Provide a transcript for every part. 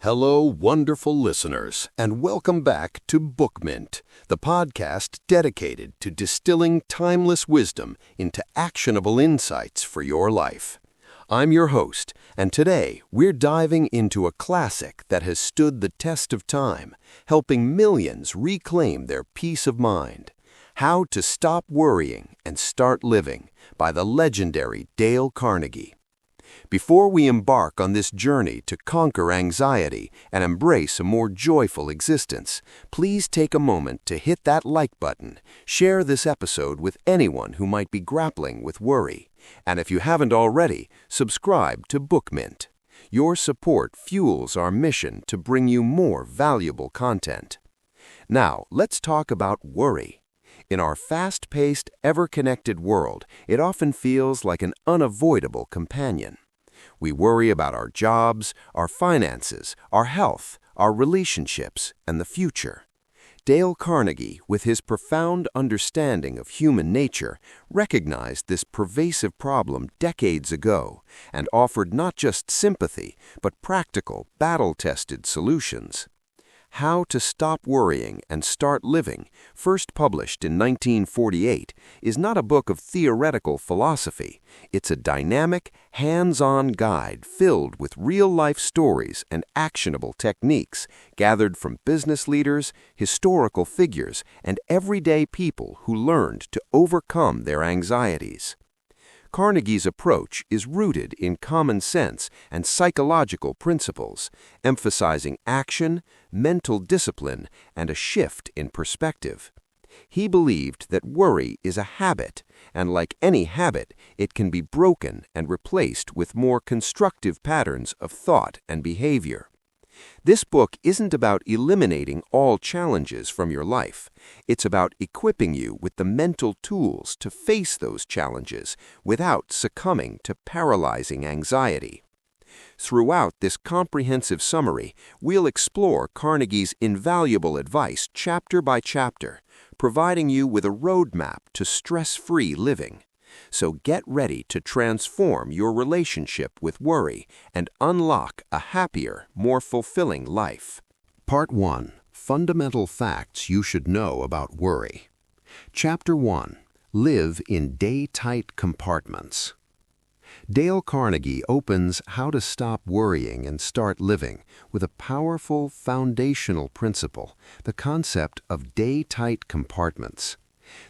Hello, wonderful listeners, and welcome back to BookMint, the podcast dedicated to distilling timeless wisdom into actionable insights for your life. I'm your host, and today we're diving into a classic that has stood the test of time, helping millions reclaim their peace of mind. How to Stop Worrying and Start Living by the legendary Dale Carnegie. Before we embark on this journey to conquer anxiety and embrace a more joyful existence, please take a moment to hit that like button, share this episode with anyone who might be grappling with worry, and if you haven't already, subscribe to BookMint. Your support fuels our mission to bring you more valuable content. Now, let's talk about worry. In our fast-paced, ever-connected world, it often feels like an unavoidable companion. We worry about our jobs, our finances, our health, our relationships, and the future. Dale Carnegie, with his profound understanding of human nature, recognized this pervasive problem decades ago and offered not just sympathy, but practical, battle-tested solutions. How to Stop Worrying and Start Living, first published in 1948, is not a book of theoretical philosophy. It's a dynamic, hands-on guide filled with real-life stories and actionable techniques gathered from business leaders, historical figures, and everyday people who learned to overcome their anxieties. Carnegie's approach is rooted in common sense and psychological principles, emphasizing action, mental discipline, and a shift in perspective. He believed that worry is a habit, and like any habit, it can be broken and replaced with more constructive patterns of thought and behavior. This book isn't about eliminating all challenges from your life. It's about equipping you with the mental tools to face those challenges without succumbing to paralyzing anxiety. Throughout this comprehensive summary, we'll explore Carnegie's invaluable advice chapter by chapter, providing you with a roadmap to stress-free living. So get ready to transform your relationship with worry and unlock a happier, more fulfilling life. Part 1. Fundamental Facts You Should Know About Worry. Chapter 1. Live in Day-Tight Compartments. Dale Carnegie opens How to Stop Worrying and Start Living with a powerful foundational principle, the concept of day-tight compartments.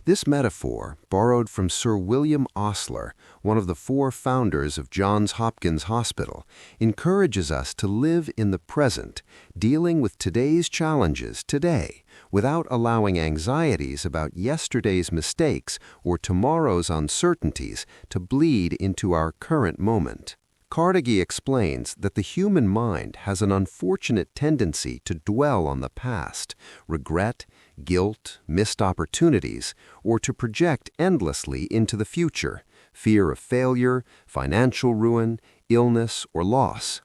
This metaphor, borrowed from Sir William Osler, one of the 4 founders of Johns Hopkins Hospital, encourages us to live in the present, dealing with today's challenges today, without allowing anxieties about yesterday's mistakes or tomorrow's uncertainties to bleed into our current moment. Carnegie explains that the human mind has an unfortunate tendency to dwell on the past, regret, guilt, missed opportunities, or to project endlessly into the future, fear of failure, financial ruin, illness, or loss.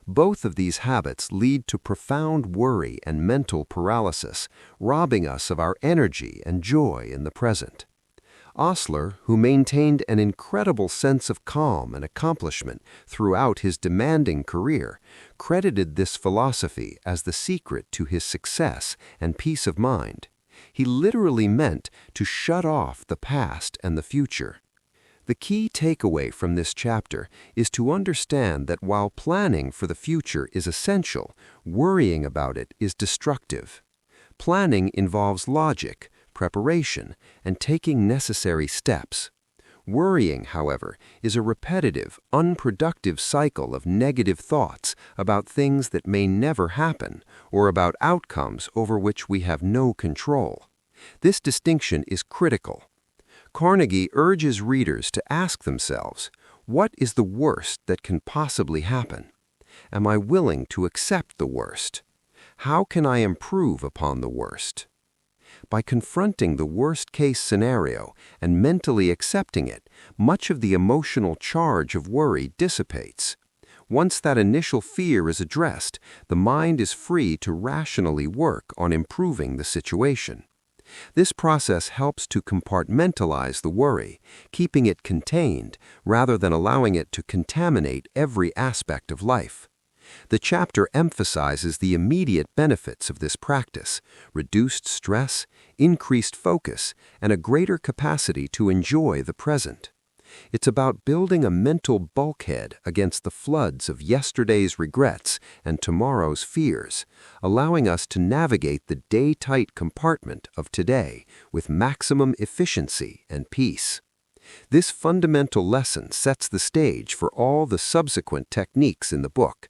Both of these habits lead to profound worry and mental paralysis, robbing us of our energy and joy in the present. Osler, who maintained an incredible sense of calm and accomplishment throughout his demanding career, credited this philosophy as the secret to his success and peace of mind. He literally meant to shut off the past and the future. The key takeaway from this chapter is to understand that while planning for the future is essential, worrying about it is destructive. Planning involves logic, preparation, and taking necessary steps. Worrying, however, is a repetitive, unproductive cycle of negative thoughts about things that may never happen or about outcomes over which we have no control. This distinction is critical. Carnegie urges readers to ask themselves, what is the worst that can possibly happen? Am I willing to accept the worst? How can I improve upon the worst? By confronting the worst-case scenario and mentally accepting it, much of the emotional charge of worry dissipates. Once that initial fear is addressed, the mind is free to rationally work on improving the situation. This process helps to compartmentalize the worry, keeping it contained rather than allowing it to contaminate every aspect of life. The chapter emphasizes the immediate benefits of this practice: reduced stress, increased focus, and a greater capacity to enjoy the present. It's about building a mental bulkhead against the floods of yesterday's regrets and tomorrow's fears, allowing us to navigate the day-tight compartment of today with maximum efficiency and peace. This fundamental lesson sets the stage for all the subsequent techniques in the book,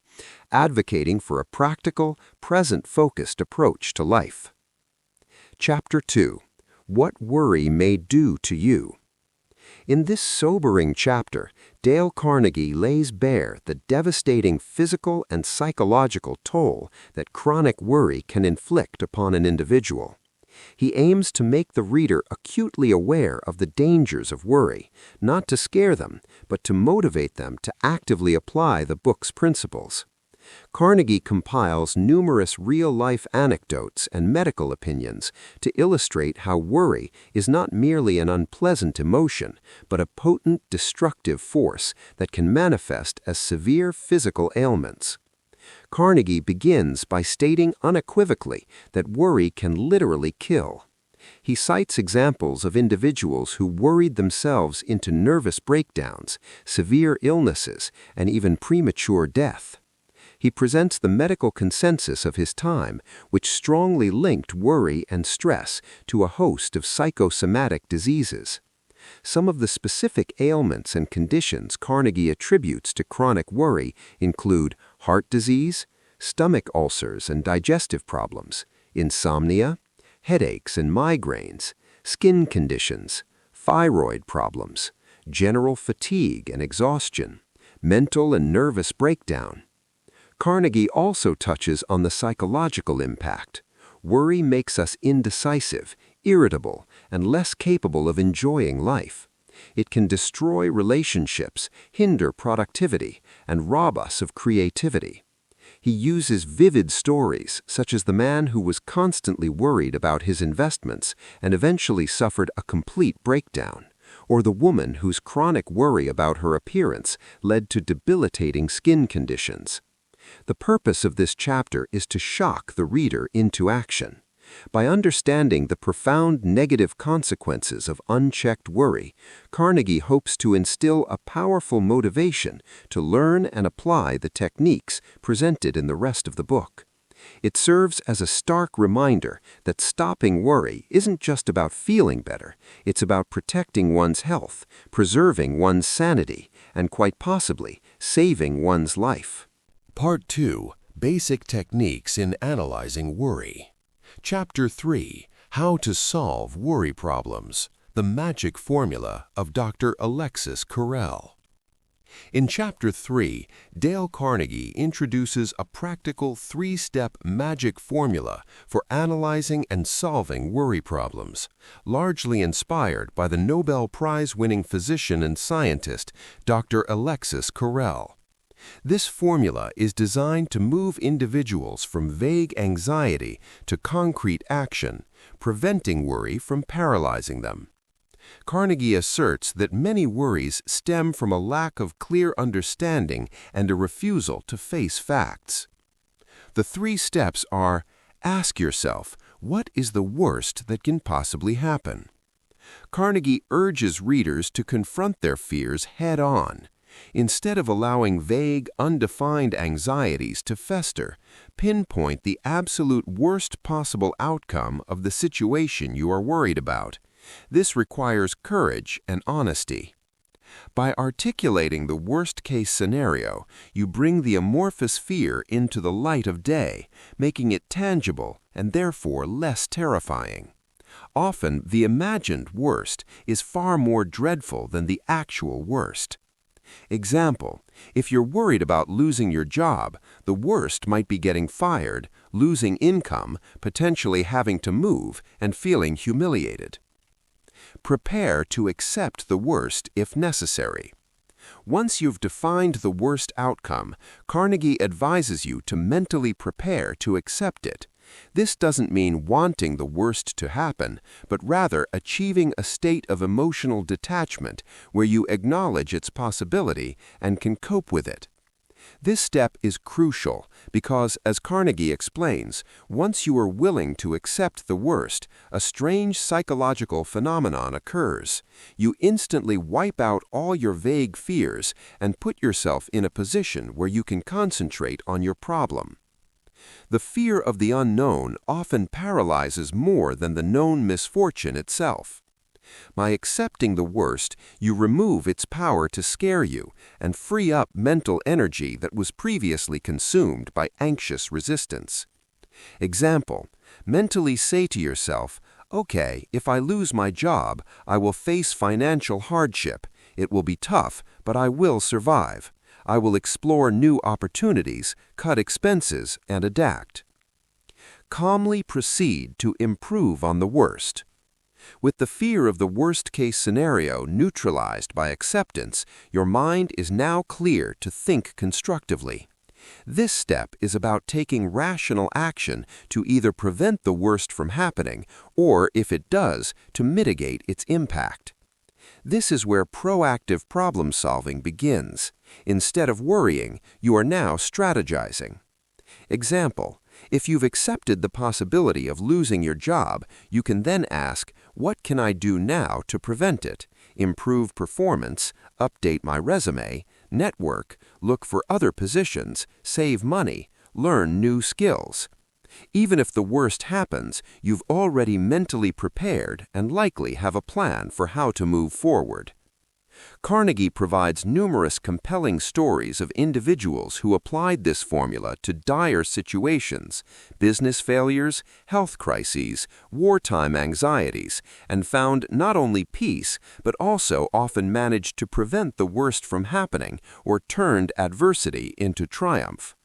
advocating for a practical, present-focused approach to life. Chapter 2. What Worry May Do to You. In this sobering chapter, Dale Carnegie lays bare the devastating physical and psychological toll that chronic worry can inflict upon an individual. He aims to make the reader acutely aware of the dangers of worry, not to scare them, but to motivate them to actively apply the book's principles. Carnegie compiles numerous real-life anecdotes and medical opinions to illustrate how worry is not merely an unpleasant emotion, but a potent destructive force that can manifest as severe physical ailments. Carnegie begins by stating unequivocally that worry can literally kill. He cites examples of individuals who worried themselves into nervous breakdowns, severe illnesses, and even premature death. He presents the medical consensus of his time, which strongly linked worry and stress to a host of psychosomatic diseases. Some of the specific ailments and conditions Carnegie attributes to chronic worry include heart disease, stomach ulcers and digestive problems, insomnia, headaches and migraines, skin conditions, thyroid problems, general fatigue and exhaustion, mental and nervous breakdown. Carnegie also touches on the psychological impact. Worry makes us indecisive, irritable, and less capable of enjoying life. It can destroy relationships, hinder productivity, and rob us of creativity. He uses vivid stories, such as the man who was constantly worried about his investments and eventually suffered a complete breakdown, or the woman whose chronic worry about her appearance led to debilitating skin conditions. The purpose of this chapter is to shock the reader into action. By understanding the profound negative consequences of unchecked worry, Carnegie hopes to instill a powerful motivation to learn and apply the techniques presented in the rest of the book. It serves as a stark reminder that stopping worry isn't just about feeling better, it's about protecting one's health, preserving one's sanity, and quite possibly saving one's life. Part 2. Basic Techniques in Analyzing Worry. Chapter 3. How to Solve Worry Problems. The Magic Formula of Dr. Alexis Carrel. In Chapter 3, Dale Carnegie introduces a practical 3-step magic formula for analyzing and solving worry problems, largely inspired by the Nobel Prize-winning physician and scientist Dr. Alexis Carrel. This formula is designed to move individuals from vague anxiety to concrete action, preventing worry from paralyzing them. Carnegie asserts that many worries stem from a lack of clear understanding and a refusal to face facts. The 3 steps are: ask yourself, what is the worst that can possibly happen? Carnegie urges readers to confront their fears head-on. Instead of allowing vague, undefined anxieties to fester, pinpoint the absolute worst possible outcome of the situation you are worried about. This requires courage and honesty. By articulating the worst-case scenario, you bring the amorphous fear into the light of day, making it tangible and therefore less terrifying. Often, the imagined worst is far more dreadful than the actual worst. Example: if you're worried about losing your job, the worst might be getting fired, losing income, potentially having to move, and feeling humiliated. Prepare to accept the worst if necessary. Once you've defined the worst outcome, Carnegie advises you to mentally prepare to accept it. This doesn't mean wanting the worst to happen, but rather achieving a state of emotional detachment where you acknowledge its possibility and can cope with it. This step is crucial because, as Carnegie explains, once you are willing to accept the worst, a strange psychological phenomenon occurs. You instantly wipe out all your vague fears and put yourself in a position where you can concentrate on your problem. The fear of the unknown often paralyzes more than the known misfortune itself. By accepting the worst, you remove its power to scare you and free up mental energy that was previously consumed by anxious resistance. Example: mentally say to yourself, "Okay, if I lose my job, I will face financial hardship. It will be tough, but I will survive. I will explore new opportunities, cut expenses, and adapt." Calmly proceed to improve on the worst. With the fear of the worst-case scenario neutralized by acceptance, your mind is now clear to think constructively. This step is about taking rational action to either prevent the worst from happening or, if it does, to mitigate its impact. This is where proactive problem-solving begins. Instead of worrying, you are now strategizing. Example: if you've accepted the possibility of losing your job, you can then ask, "What can I do now to prevent it? Improve performance, update my resume, network, look for other positions, save money, learn new skills." Even if the worst happens, you've already mentally prepared and likely have a plan for how to move forward. Carnegie provides numerous compelling stories of individuals who applied this formula to dire situations, business failures, health crises, wartime anxieties, and found not only peace, but also often managed to prevent the worst from happening or turned adversity into triumph.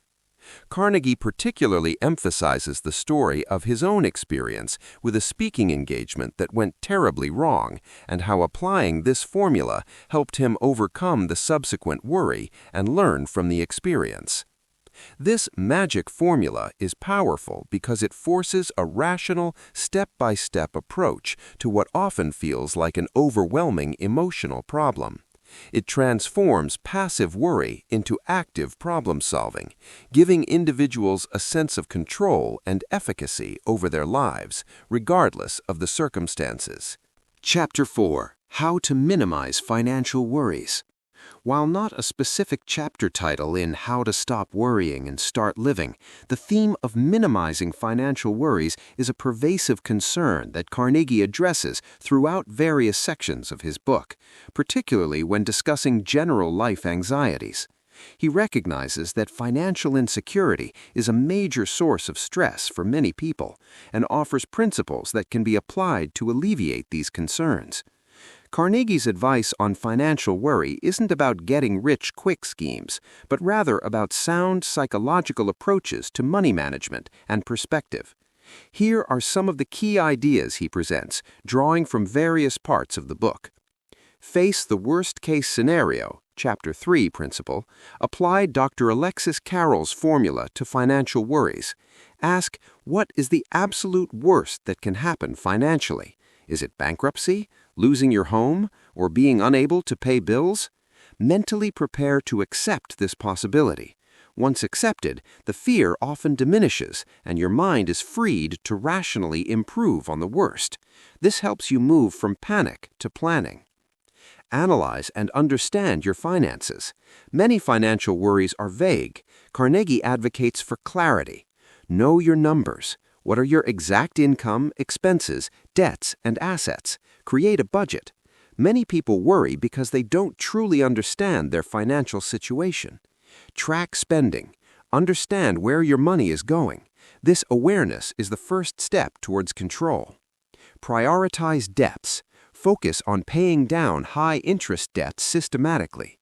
Carnegie particularly emphasizes the story of his own experience with a speaking engagement that went terribly wrong, and how applying this formula helped him overcome the subsequent worry and learn from the experience. This magic formula is powerful because it forces a rational, step-by-step approach to what often feels like an overwhelming emotional problem. It transforms passive worry into active problem-solving, giving individuals a sense of control and efficacy over their lives, regardless of the circumstances. Chapter 4: How to Minimize Financial Worries. While not a specific chapter title in How to Stop Worrying and Start Living, the theme of minimizing financial worries is a pervasive concern that Carnegie addresses throughout various sections of his book, particularly when discussing general life anxieties. He recognizes that financial insecurity is a major source of stress for many people and offers principles that can be applied to alleviate these concerns. Carnegie's advice on financial worry isn't about getting-rich-quick schemes, but rather about sound psychological approaches to money management and perspective. Here are some of the key ideas he presents, drawing from various parts of the book. Face the worst-case scenario, Chapter 3 principle, apply Dr. Alexis Carrel's formula to financial worries. Ask, what is the absolute worst that can happen financially? Is it bankruptcy, losing your home, or being unable to pay bills? Mentally prepare to accept this possibility. Once accepted, the fear often diminishes, and your mind is freed to rationally improve on the worst. This helps you move from panic to planning. Analyze and understand your finances. Many financial worries are vague. Carnegie advocates for clarity. Know your numbers. What are your exact income, expenses, debts, and assets? Create a budget. Many people worry because they don't truly understand their financial situation. Track spending. Understand where your money is going. This awareness is the first step towards control. Prioritize debts. Focus on paying down high-interest debts systematically.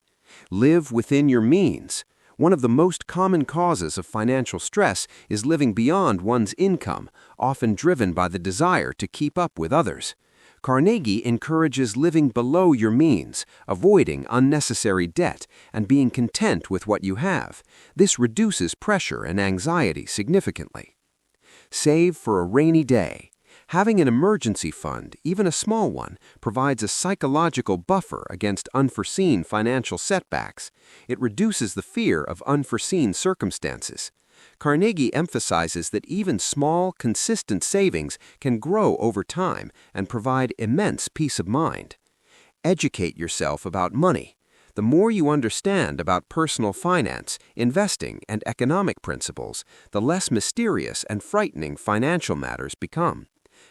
Live within your means. One of the most common causes of financial stress is living beyond one's income, often driven by the desire to keep up with others. Carnegie encourages living below your means, avoiding unnecessary debt, and being content with what you have. This reduces pressure and anxiety significantly. Save for a rainy day. Having an emergency fund, even a small one, provides a psychological buffer against unforeseen financial setbacks. It reduces the fear of unforeseen circumstances. Carnegie emphasizes that even small, consistent savings can grow over time and provide immense peace of mind. Educate yourself about money. The more you understand about personal finance, investing, and economic principles, the less mysterious and frightening financial matters become.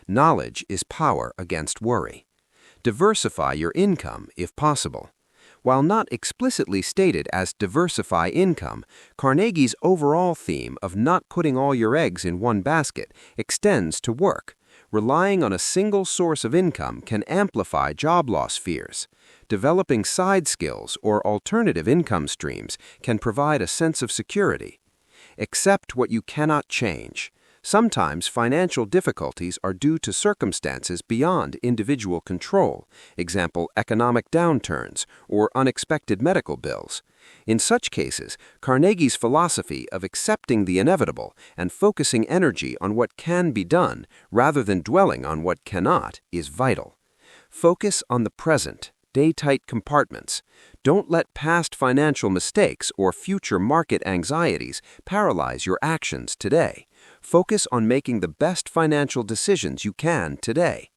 Knowledge is power against worry. Diversify your income if possible. While not explicitly stated as diversify income, Carnegie's overall theme of not putting all your eggs in one basket extends to work. Relying on a single source of income can amplify job loss fears. Developing side skills or alternative income streams can provide a sense of security. Accept what you cannot change. Sometimes financial difficulties are due to circumstances beyond individual control, example, economic downturns or unexpected medical bills. In such cases, Carnegie's philosophy of accepting the inevitable and focusing energy on what can be done rather than dwelling on what cannot is vital. Focus on the present. Day-tight compartments. Don't let past financial mistakes or future market anxieties paralyze your actions today. Focus on making the best financial decisions you can today.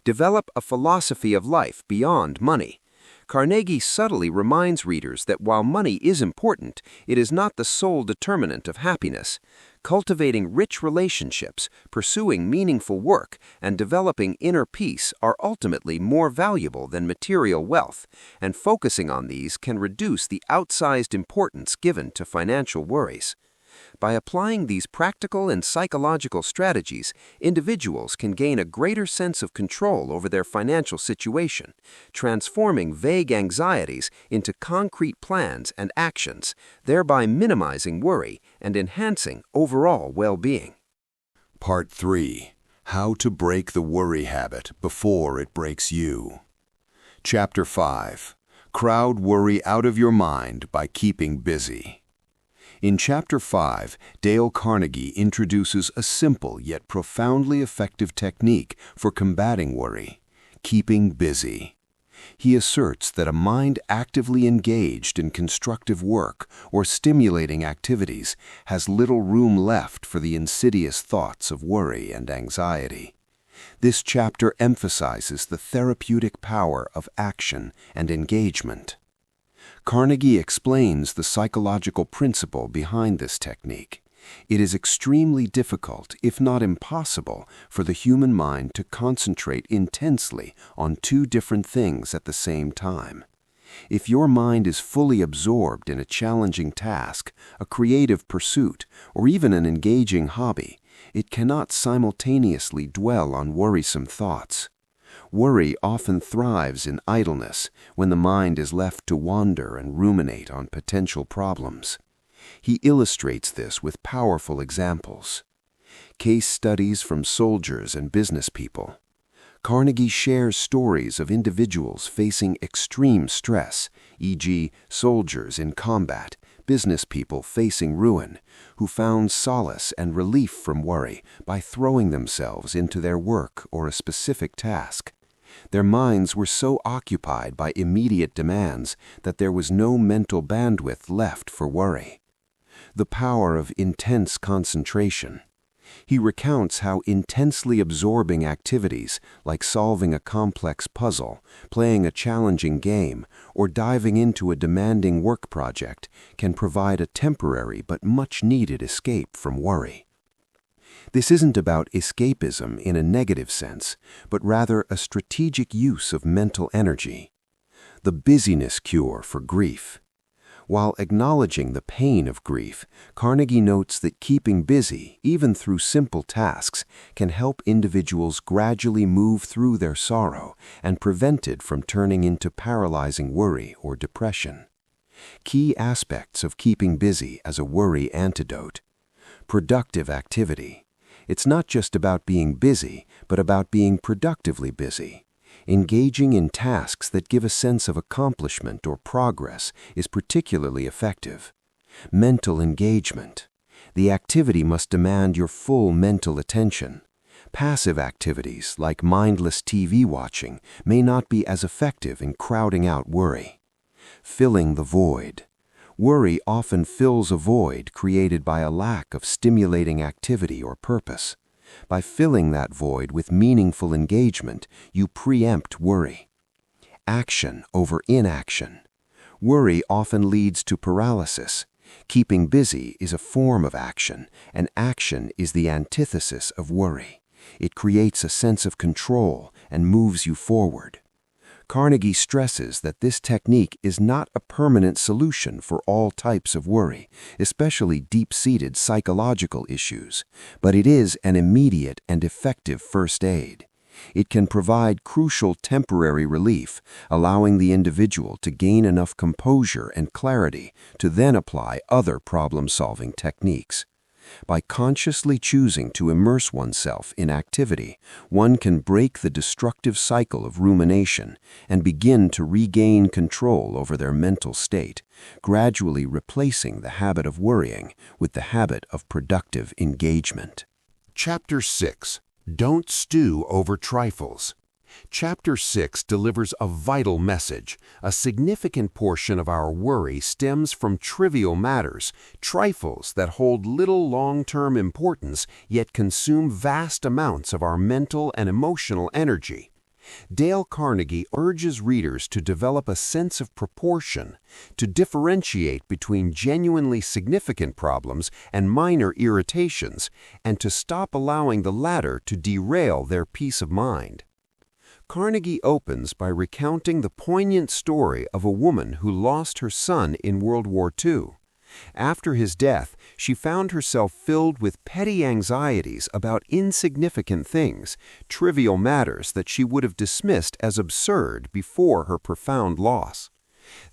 Develop a philosophy of life beyond money. Carnegie subtly reminds readers that while money is important, it is not the sole determinant of happiness. Cultivating rich relationships, pursuing meaningful work, and developing inner peace are ultimately more valuable than material wealth, and focusing on these can reduce the outsized importance given to financial worries. By applying these practical and psychological strategies, individuals can gain a greater sense of control over their financial situation, transforming vague anxieties into concrete plans and actions, thereby minimizing worry and enhancing overall well-being. Part 3. How to break the worry habit before it breaks you. Chapter 5. Crowd worry out of your mind by keeping busy. In Chapter 5, Dale Carnegie introduces a simple yet profoundly effective technique for combating worry: keeping busy. He asserts that a mind actively engaged in constructive work or stimulating activities has little room left for the insidious thoughts of worry and anxiety. This chapter emphasizes the therapeutic power of action and engagement. Carnegie explains the psychological principle behind this technique. It is extremely difficult, if not impossible, for the human mind to concentrate intensely on two different things at the same time. If your mind is fully absorbed in a challenging task, a creative pursuit, or even an engaging hobby, it cannot simultaneously dwell on worrisome thoughts. Worry often thrives in idleness when the mind is left to wander and ruminate on potential problems. He illustrates this with powerful examples. Case studies from soldiers and business people. Carnegie shares stories of individuals facing extreme stress, e.g., soldiers in combat, business people facing ruin, who found solace and relief from worry by throwing themselves into their work or a specific task. Their minds were so occupied by immediate demands that there was no mental bandwidth left for worry. The power of intense concentration. He recounts how intensely absorbing activities like solving a complex puzzle, playing a challenging game, or diving into a demanding work project can provide a temporary but much-needed escape from worry. This isn't about escapism in a negative sense, but rather a strategic use of mental energy. The busyness cure for grief. While acknowledging the pain of grief, Carnegie notes that keeping busy, even through simple tasks, can help individuals gradually move through their sorrow and prevent it from turning into paralyzing worry or depression. Key aspects of keeping busy as a worry antidote. Productive activity. It's not just about being busy, but about being productively busy. Engaging in tasks that give a sense of accomplishment or progress is particularly effective. Mental engagement. The activity must demand your full mental attention. Passive activities like mindless TV watching may not be as effective in crowding out worry. Filling the void. Worry often fills a void created by a lack of stimulating activity or purpose. By filling that void with meaningful engagement, you preempt worry. Action over inaction. Worry often leads to paralysis. Keeping busy is a form of action, and action is the antithesis of worry. It creates a sense of control and moves you forward. Carnegie stresses that this technique is not a permanent solution for all types of worry, especially deep-seated psychological issues, but it is an immediate and effective first aid. It can provide crucial temporary relief, allowing the individual to gain enough composure and clarity to then apply other problem-solving techniques. By consciously choosing to immerse oneself in activity, one can break the destructive cycle of rumination and begin to regain control over their mental state, gradually replacing the habit of worrying with the habit of productive engagement. Chapter 6. Don't Stew Over Trifles. Chapter 6 delivers a vital message. A significant portion of our worry stems from trivial matters, trifles that hold little long-term importance yet consume vast amounts of our mental and emotional energy. Dale Carnegie urges readers to develop a sense of proportion, to differentiate between genuinely significant problems and minor irritations, and to stop allowing the latter to derail their peace of mind. Carnegie opens by recounting the poignant story of a woman who lost her son in World War II. After his death, she found herself filled with petty anxieties about insignificant things, trivial matters that she would have dismissed as absurd before her profound loss.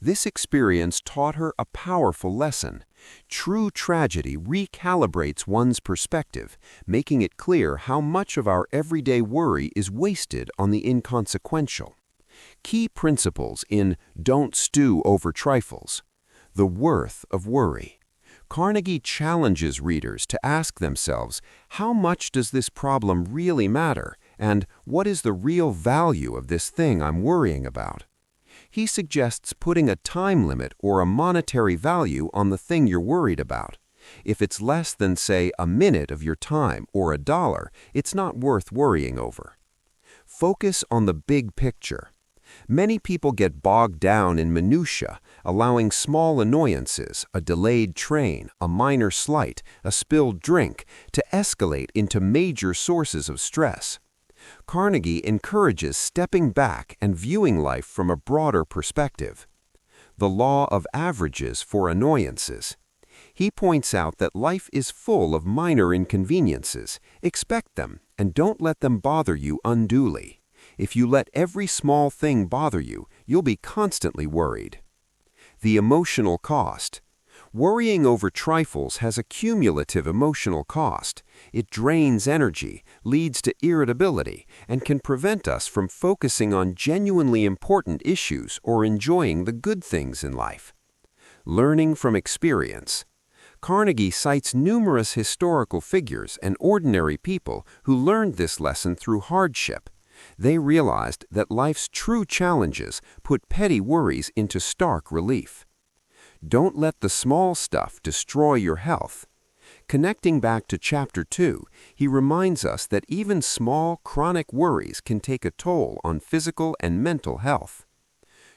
This experience taught her a powerful lesson. True tragedy recalibrates one's perspective, making it clear how much of our everyday worry is wasted on the inconsequential. Key principles in Don't Stew Over Trifles. The worth of worry. Carnegie challenges readers to ask themselves, how much does this problem really matter, and what is the real value of this thing I'm worrying about? He suggests putting a time limit or a monetary value on the thing you're worried about. If it's less than, say, a minute of your time or $1, it's not worth worrying over. Focus on the big picture. Many people get bogged down in minutiae, allowing small annoyances, a delayed train, a minor slight, a spilled drink, to escalate into major sources of stress. Carnegie encourages stepping back and viewing life from a broader perspective. The law of averages for annoyances. He points out that life is full of minor inconveniences. Expect them, and don't let them bother you unduly. If you let every small thing bother you, you'll be constantly worried. The emotional cost. Worrying over trifles has a cumulative emotional cost. It drains energy, leads to irritability, and can prevent us from focusing on genuinely important issues or enjoying the good things in life. Learning from experience. Carnegie cites numerous historical figures and ordinary people who learned this lesson through hardship. They realized that life's true challenges put petty worries into stark relief. Don't let the small stuff destroy your health. Connecting back to Chapter 2, he reminds us that even small, chronic worries can take a toll on physical and mental health.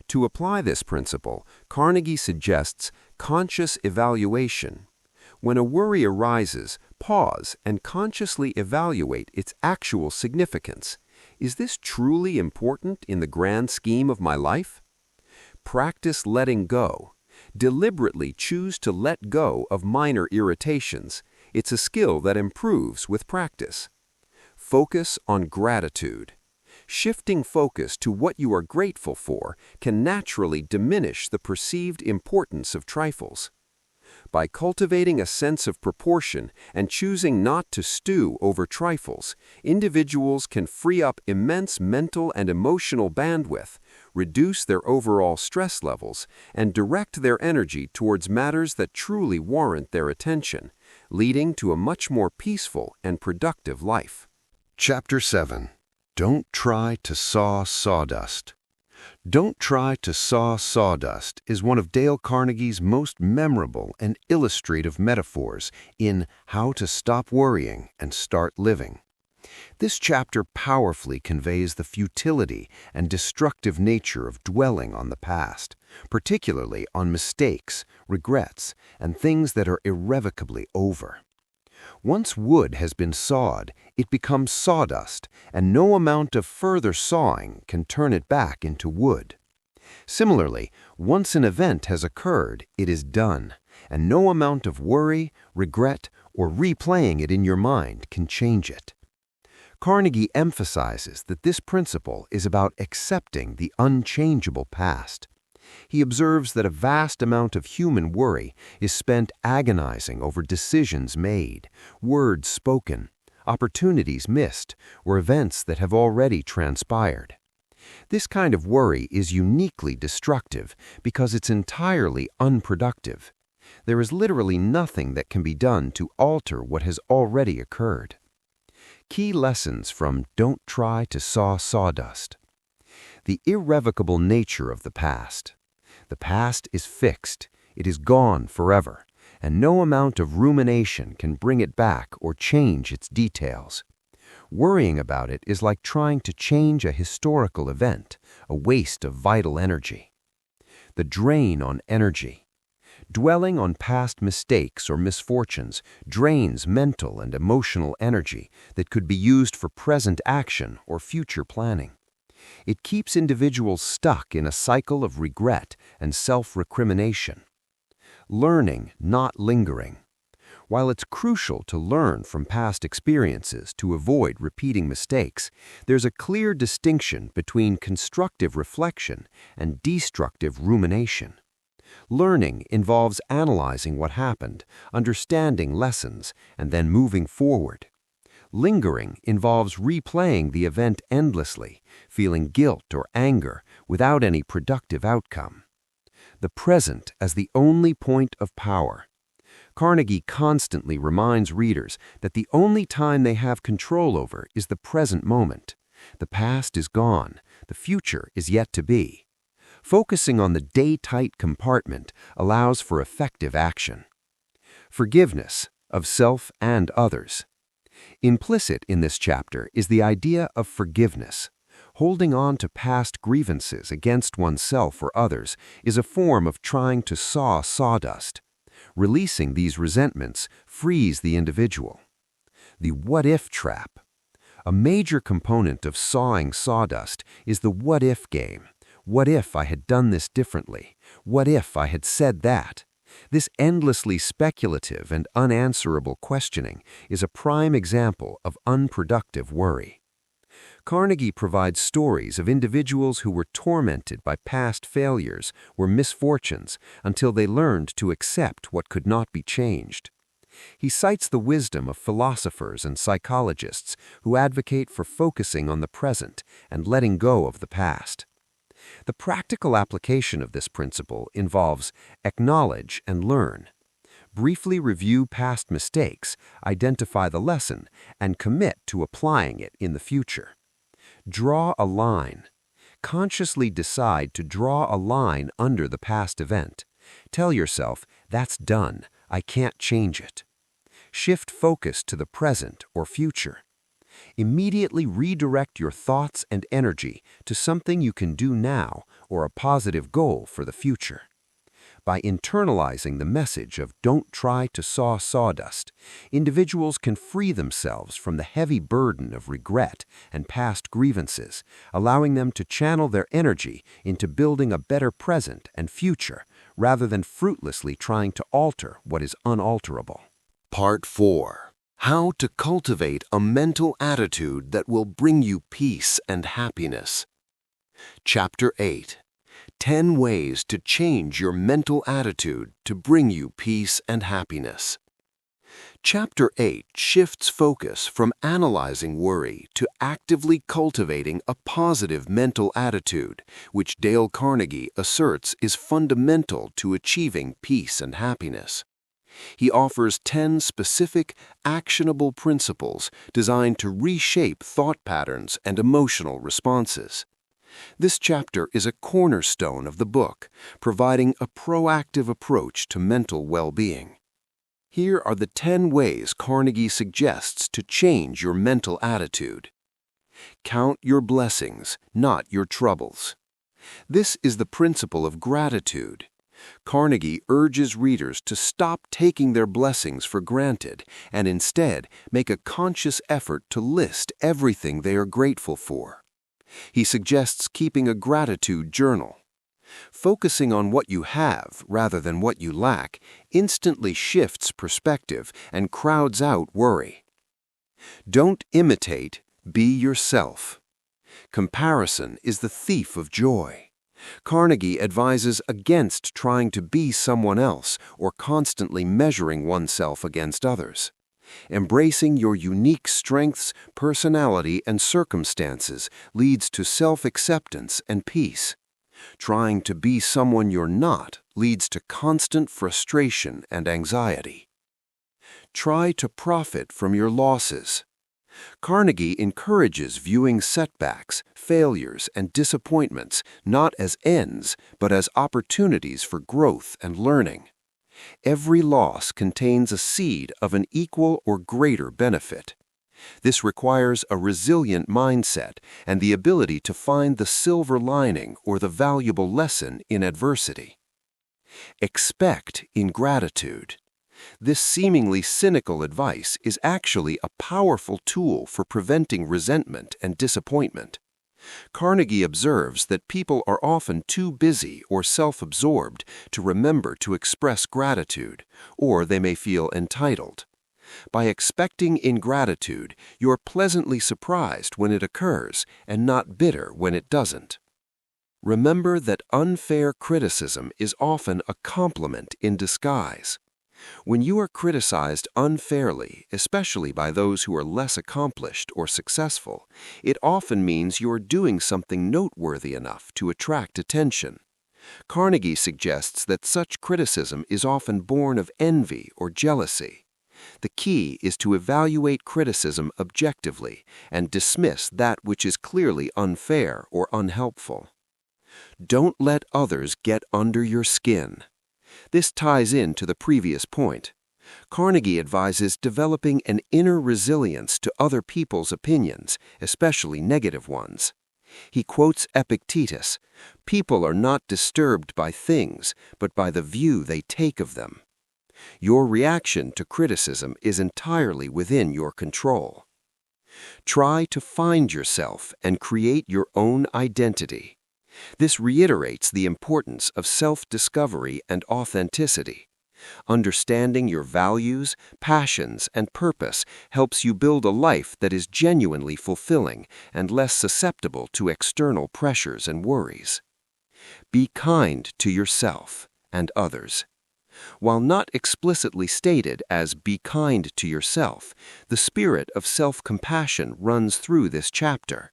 To apply this principle, Carnegie suggests conscious evaluation. When a worry arises, pause and consciously evaluate its actual significance. Is this truly important in the grand scheme of my life? Practice letting go. Deliberately choose to let go of minor irritations. It's a skill that improves with practice. Focus on gratitude. Shifting focus to what you are grateful for can naturally diminish the perceived importance of trifles. By cultivating a sense of proportion and choosing not to stew over trifles, individuals can free up immense mental and emotional bandwidth, reduce their overall stress levels, and direct their energy towards matters that truly warrant their attention, leading to a much more peaceful and productive life. Chapter 7. Don't Try to Saw Sawdust. Don't Try to Saw Sawdust is one of Dale Carnegie's most memorable and illustrative metaphors in How to Stop Worrying and Start Living. This chapter powerfully conveys the futility and destructive nature of dwelling on the past, particularly on mistakes, regrets, and things that are irrevocably over. Once wood has been sawed, it becomes sawdust, and no amount of further sawing can turn it back into wood. Similarly, once an event has occurred, it is done, and no amount of worry, regret, or replaying it in your mind can change it. Carnegie emphasizes that this principle is about accepting the unchangeable past. He observes that a vast amount of human worry is spent agonizing over decisions made, words spoken, opportunities missed, or events that have already transpired. This kind of worry is uniquely destructive because it's entirely unproductive. There is literally nothing that can be done to alter what has already occurred. Key lessons from Don't Try to Saw Sawdust. The irrevocable nature of the past. The past is fixed, it is gone forever, and no amount of rumination can bring it back or change its details. Worrying about it is like trying to change a historical event, a waste of vital energy. The drain on energy. Dwelling on past mistakes or misfortunes drains mental and emotional energy that could be used for present action or future planning. It keeps individuals stuck in a cycle of regret and self-recrimination. Learning, not lingering. While it's crucial to learn from past experiences to avoid repeating mistakes, there's a clear distinction between constructive reflection and destructive rumination. Learning involves analyzing what happened, understanding lessons, and then moving forward. Lingering involves replaying the event endlessly, feeling guilt or anger without any productive outcome. The present as the only point of power. Carnegie constantly reminds readers that the only time they have control over is the present moment. The past is gone, the future is yet to be. Focusing on the day-tight compartment allows for effective action. Forgiveness of self and others. Implicit in this chapter is the idea of forgiveness. Holding on to past grievances against oneself or others is a form of trying to saw sawdust. Releasing these resentments frees the individual. The what-if trap. A major component of sawing sawdust is the what-if game. What if I had done this differently? What if I had said that? This endlessly speculative and unanswerable questioning is a prime example of unproductive worry. Carnegie provides stories of individuals who were tormented by past failures or misfortunes until they learned to accept what could not be changed. He cites the wisdom of philosophers and psychologists who advocate for focusing on the present and letting go of the past. The practical application of this principle involves acknowledge and learn. Briefly review past mistakes, identify the lesson, and commit to applying it in the future. Draw a line. Consciously decide to draw a line under the past event. Tell yourself, that's done, I can't change it. Shift focus to the present or future. Immediately redirect your thoughts and energy to something you can do now or a positive goal for the future. By internalizing the message of don't try to saw sawdust, individuals can free themselves from the heavy burden of regret and past grievances, allowing them to channel their energy into building a better present and future rather than fruitlessly trying to alter what is unalterable. Part 4. How to cultivate a mental attitude that will bring you peace and happiness. Chapter 8. 10 ways to change your mental attitude to bring you peace and happiness. Chapter 8 shifts focus from analyzing worry to actively cultivating a positive mental attitude, which Dale Carnegie asserts is fundamental to achieving peace and happiness. He offers 10 specific, actionable principles designed to reshape thought patterns and emotional responses. This chapter is a cornerstone of the book, providing a proactive approach to mental well-being. Here are the 10 ways Carnegie suggests to change your mental attitude. Count your blessings, not your troubles. This is the principle of gratitude. Carnegie urges readers to stop taking their blessings for granted and instead make a conscious effort to list everything they are grateful for. He suggests keeping a gratitude journal. Focusing on what you have rather than what you lack instantly shifts perspective and crowds out worry. Don't imitate, be yourself. Comparison is the thief of joy. Carnegie advises against trying to be someone else or constantly measuring oneself against others. Embracing your unique strengths, personality, and circumstances leads to self-acceptance and peace. Trying to be someone you're not leads to constant frustration and anxiety. Try to profit from your losses. Carnegie encourages viewing setbacks, failures, and disappointments not as ends, but as opportunities for growth and learning. Every loss contains a seed of an equal or greater benefit. This requires a resilient mindset and the ability to find the silver lining or the valuable lesson in adversity. Expect ingratitude. This seemingly cynical advice is actually a powerful tool for preventing resentment and disappointment. Carnegie observes that people are often too busy or self-absorbed to remember to express gratitude, or they may feel entitled. By expecting ingratitude, you're pleasantly surprised when it occurs and not bitter when it doesn't. Remember that unfair criticism is often a compliment in disguise. When you are criticized unfairly, especially by those who are less accomplished or successful, it often means you are doing something noteworthy enough to attract attention. Carnegie suggests that such criticism is often born of envy or jealousy. The key is to evaluate criticism objectively and dismiss that which is clearly unfair or unhelpful. Don't let others get under your skin. This ties into the previous point. Carnegie advises developing an inner resilience to other people's opinions, especially negative ones. He quotes Epictetus, "People are not disturbed by things, but by the view they take of them." Your reaction to criticism is entirely within your control. Try to find yourself and create your own identity. This reiterates the importance of self-discovery and authenticity. Understanding your values, passions, and purpose helps you build a life that is genuinely fulfilling and less susceptible to external pressures and worries. Be kind to yourself and others. While not explicitly stated as "be kind to yourself," the spirit of self-compassion runs through this chapter.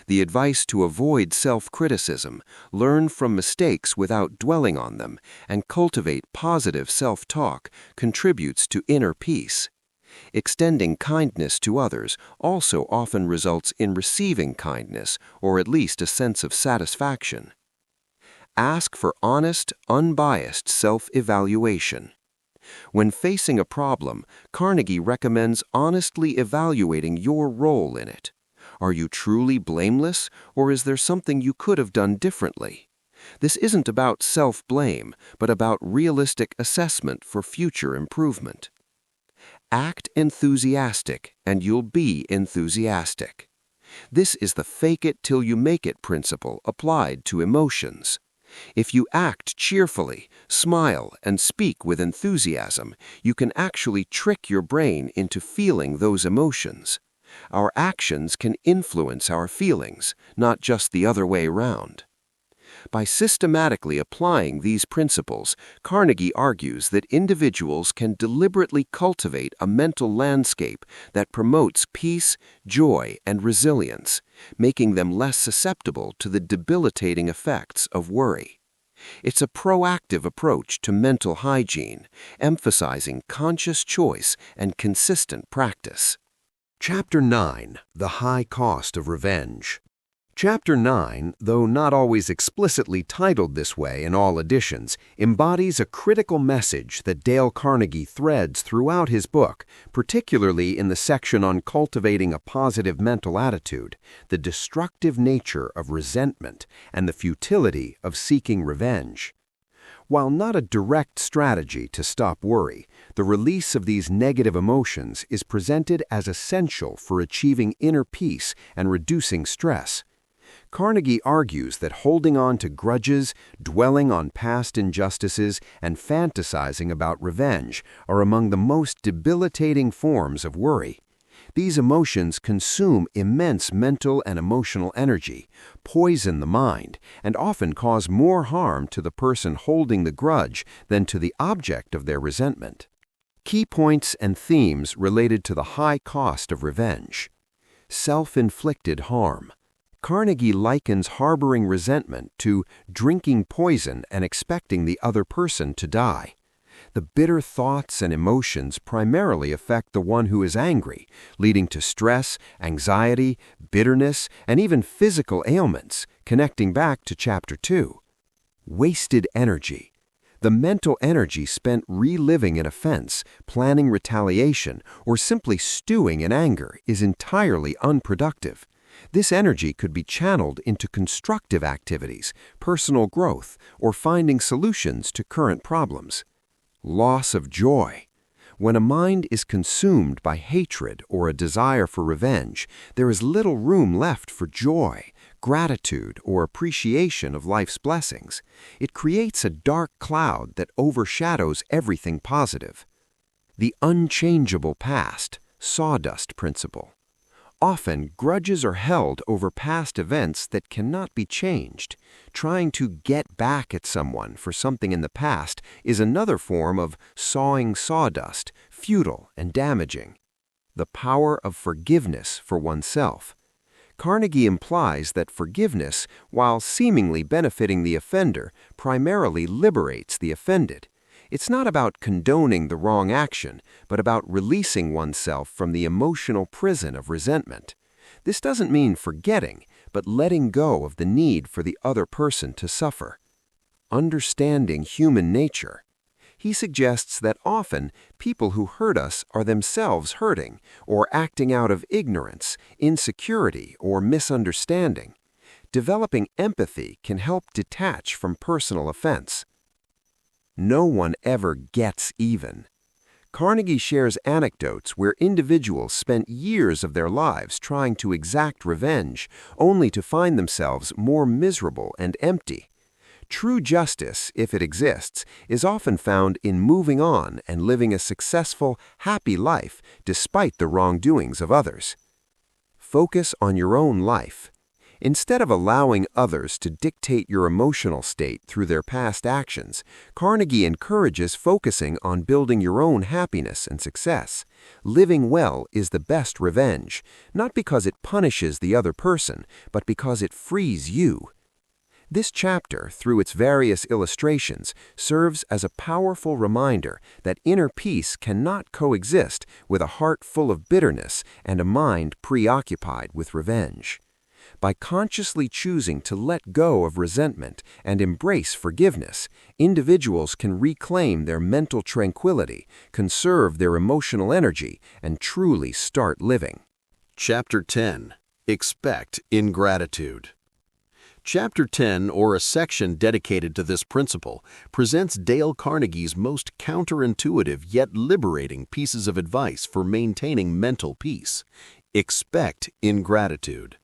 The advice to avoid self-criticism, learn from mistakes without dwelling on them, and cultivate positive self-talk contributes to inner peace. Extending kindness to others also often results in receiving kindness, or at least a sense of satisfaction. Ask for honest, unbiased self-evaluation. When facing a problem, Carnegie recommends honestly evaluating your role in it. Are you truly blameless, or is there something you could have done differently? This isn't about self-blame, but about realistic assessment for future improvement. Act enthusiastic, and you'll be enthusiastic. This is the fake-it-till-you-make-it principle applied to emotions. If you act cheerfully, smile, and speak with enthusiasm, you can actually trick your brain into feeling those emotions. Our actions can influence our feelings, not just the other way around. By systematically applying these principles, Carnegie argues that individuals can deliberately cultivate a mental landscape that promotes peace, joy, and resilience, making them less susceptible to the debilitating effects of worry. It's a proactive approach to mental hygiene, emphasizing conscious choice and consistent practice. Chapter 9. The High Cost of Revenge. Chapter 9, though not always explicitly titled this way in all editions, embodies a critical message that Dale Carnegie threads throughout his book, particularly in the section on cultivating a positive mental attitude, the destructive nature of resentment, and the futility of seeking revenge. While not a direct strategy to stop worry, the release of these negative emotions is presented as essential for achieving inner peace and reducing stress. Carnegie argues that holding on to grudges, dwelling on past injustices, and fantasizing about revenge are among the most debilitating forms of worry. These emotions consume immense mental and emotional energy, poison the mind, and often cause more harm to the person holding the grudge than to the object of their resentment. Key points and themes related to the high cost of revenge. Self-inflicted harm. Carnegie likens harboring resentment to drinking poison and expecting the other person to die. The bitter thoughts and emotions primarily affect the one who is angry, leading to stress, anxiety, bitterness, and even physical ailments, connecting back to Chapter 2. Wasted energy. The mental energy spent reliving an offense, planning retaliation, or simply stewing in anger is entirely unproductive. This energy could be channeled into constructive activities, personal growth, or finding solutions to current problems. Loss of joy. When a mind is consumed by hatred or a desire for revenge, there is little room left for joy, gratitude, or appreciation of life's blessings. It creates a dark cloud that overshadows everything positive. The unchangeable past, Sawdust principle. Often, grudges are held over past events that cannot be changed. Trying to get back at someone for something in the past is another form of sawing sawdust, futile and damaging. The power of forgiveness for oneself. Carnegie implies that forgiveness, while seemingly benefiting the offender, primarily liberates the offended. It's not about condoning the wrong action, but about releasing oneself from the emotional prison of resentment. This doesn't mean forgetting, but letting go of the need for the other person to suffer. Understanding human nature. He suggests that often people who hurt us are themselves hurting or acting out of ignorance, insecurity, or misunderstanding. Developing empathy can help detach from personal offense. No one ever gets even. Carnegie shares anecdotes where individuals spent years of their lives trying to exact revenge, only to find themselves more miserable and empty. True justice, if it exists, is often found in moving on and living a successful, happy life despite the wrongdoings of others. Focus on your own life. Instead of allowing others to dictate your emotional state through their past actions, Carnegie encourages focusing on building your own happiness and success. Living well is the best revenge, not because it punishes the other person, but because it frees you. This chapter, through its various illustrations, serves as a powerful reminder that inner peace cannot coexist with a heart full of bitterness and a mind preoccupied with revenge. By consciously choosing to let go of resentment and embrace forgiveness, individuals can reclaim their mental tranquility, conserve their emotional energy, and truly start living. Chapter 10. Expect Ingratitude. Chapter 10, or a section dedicated to this principle, presents Dale Carnegie's most counterintuitive yet liberating pieces of advice for maintaining mental peace. Expect ingratitude.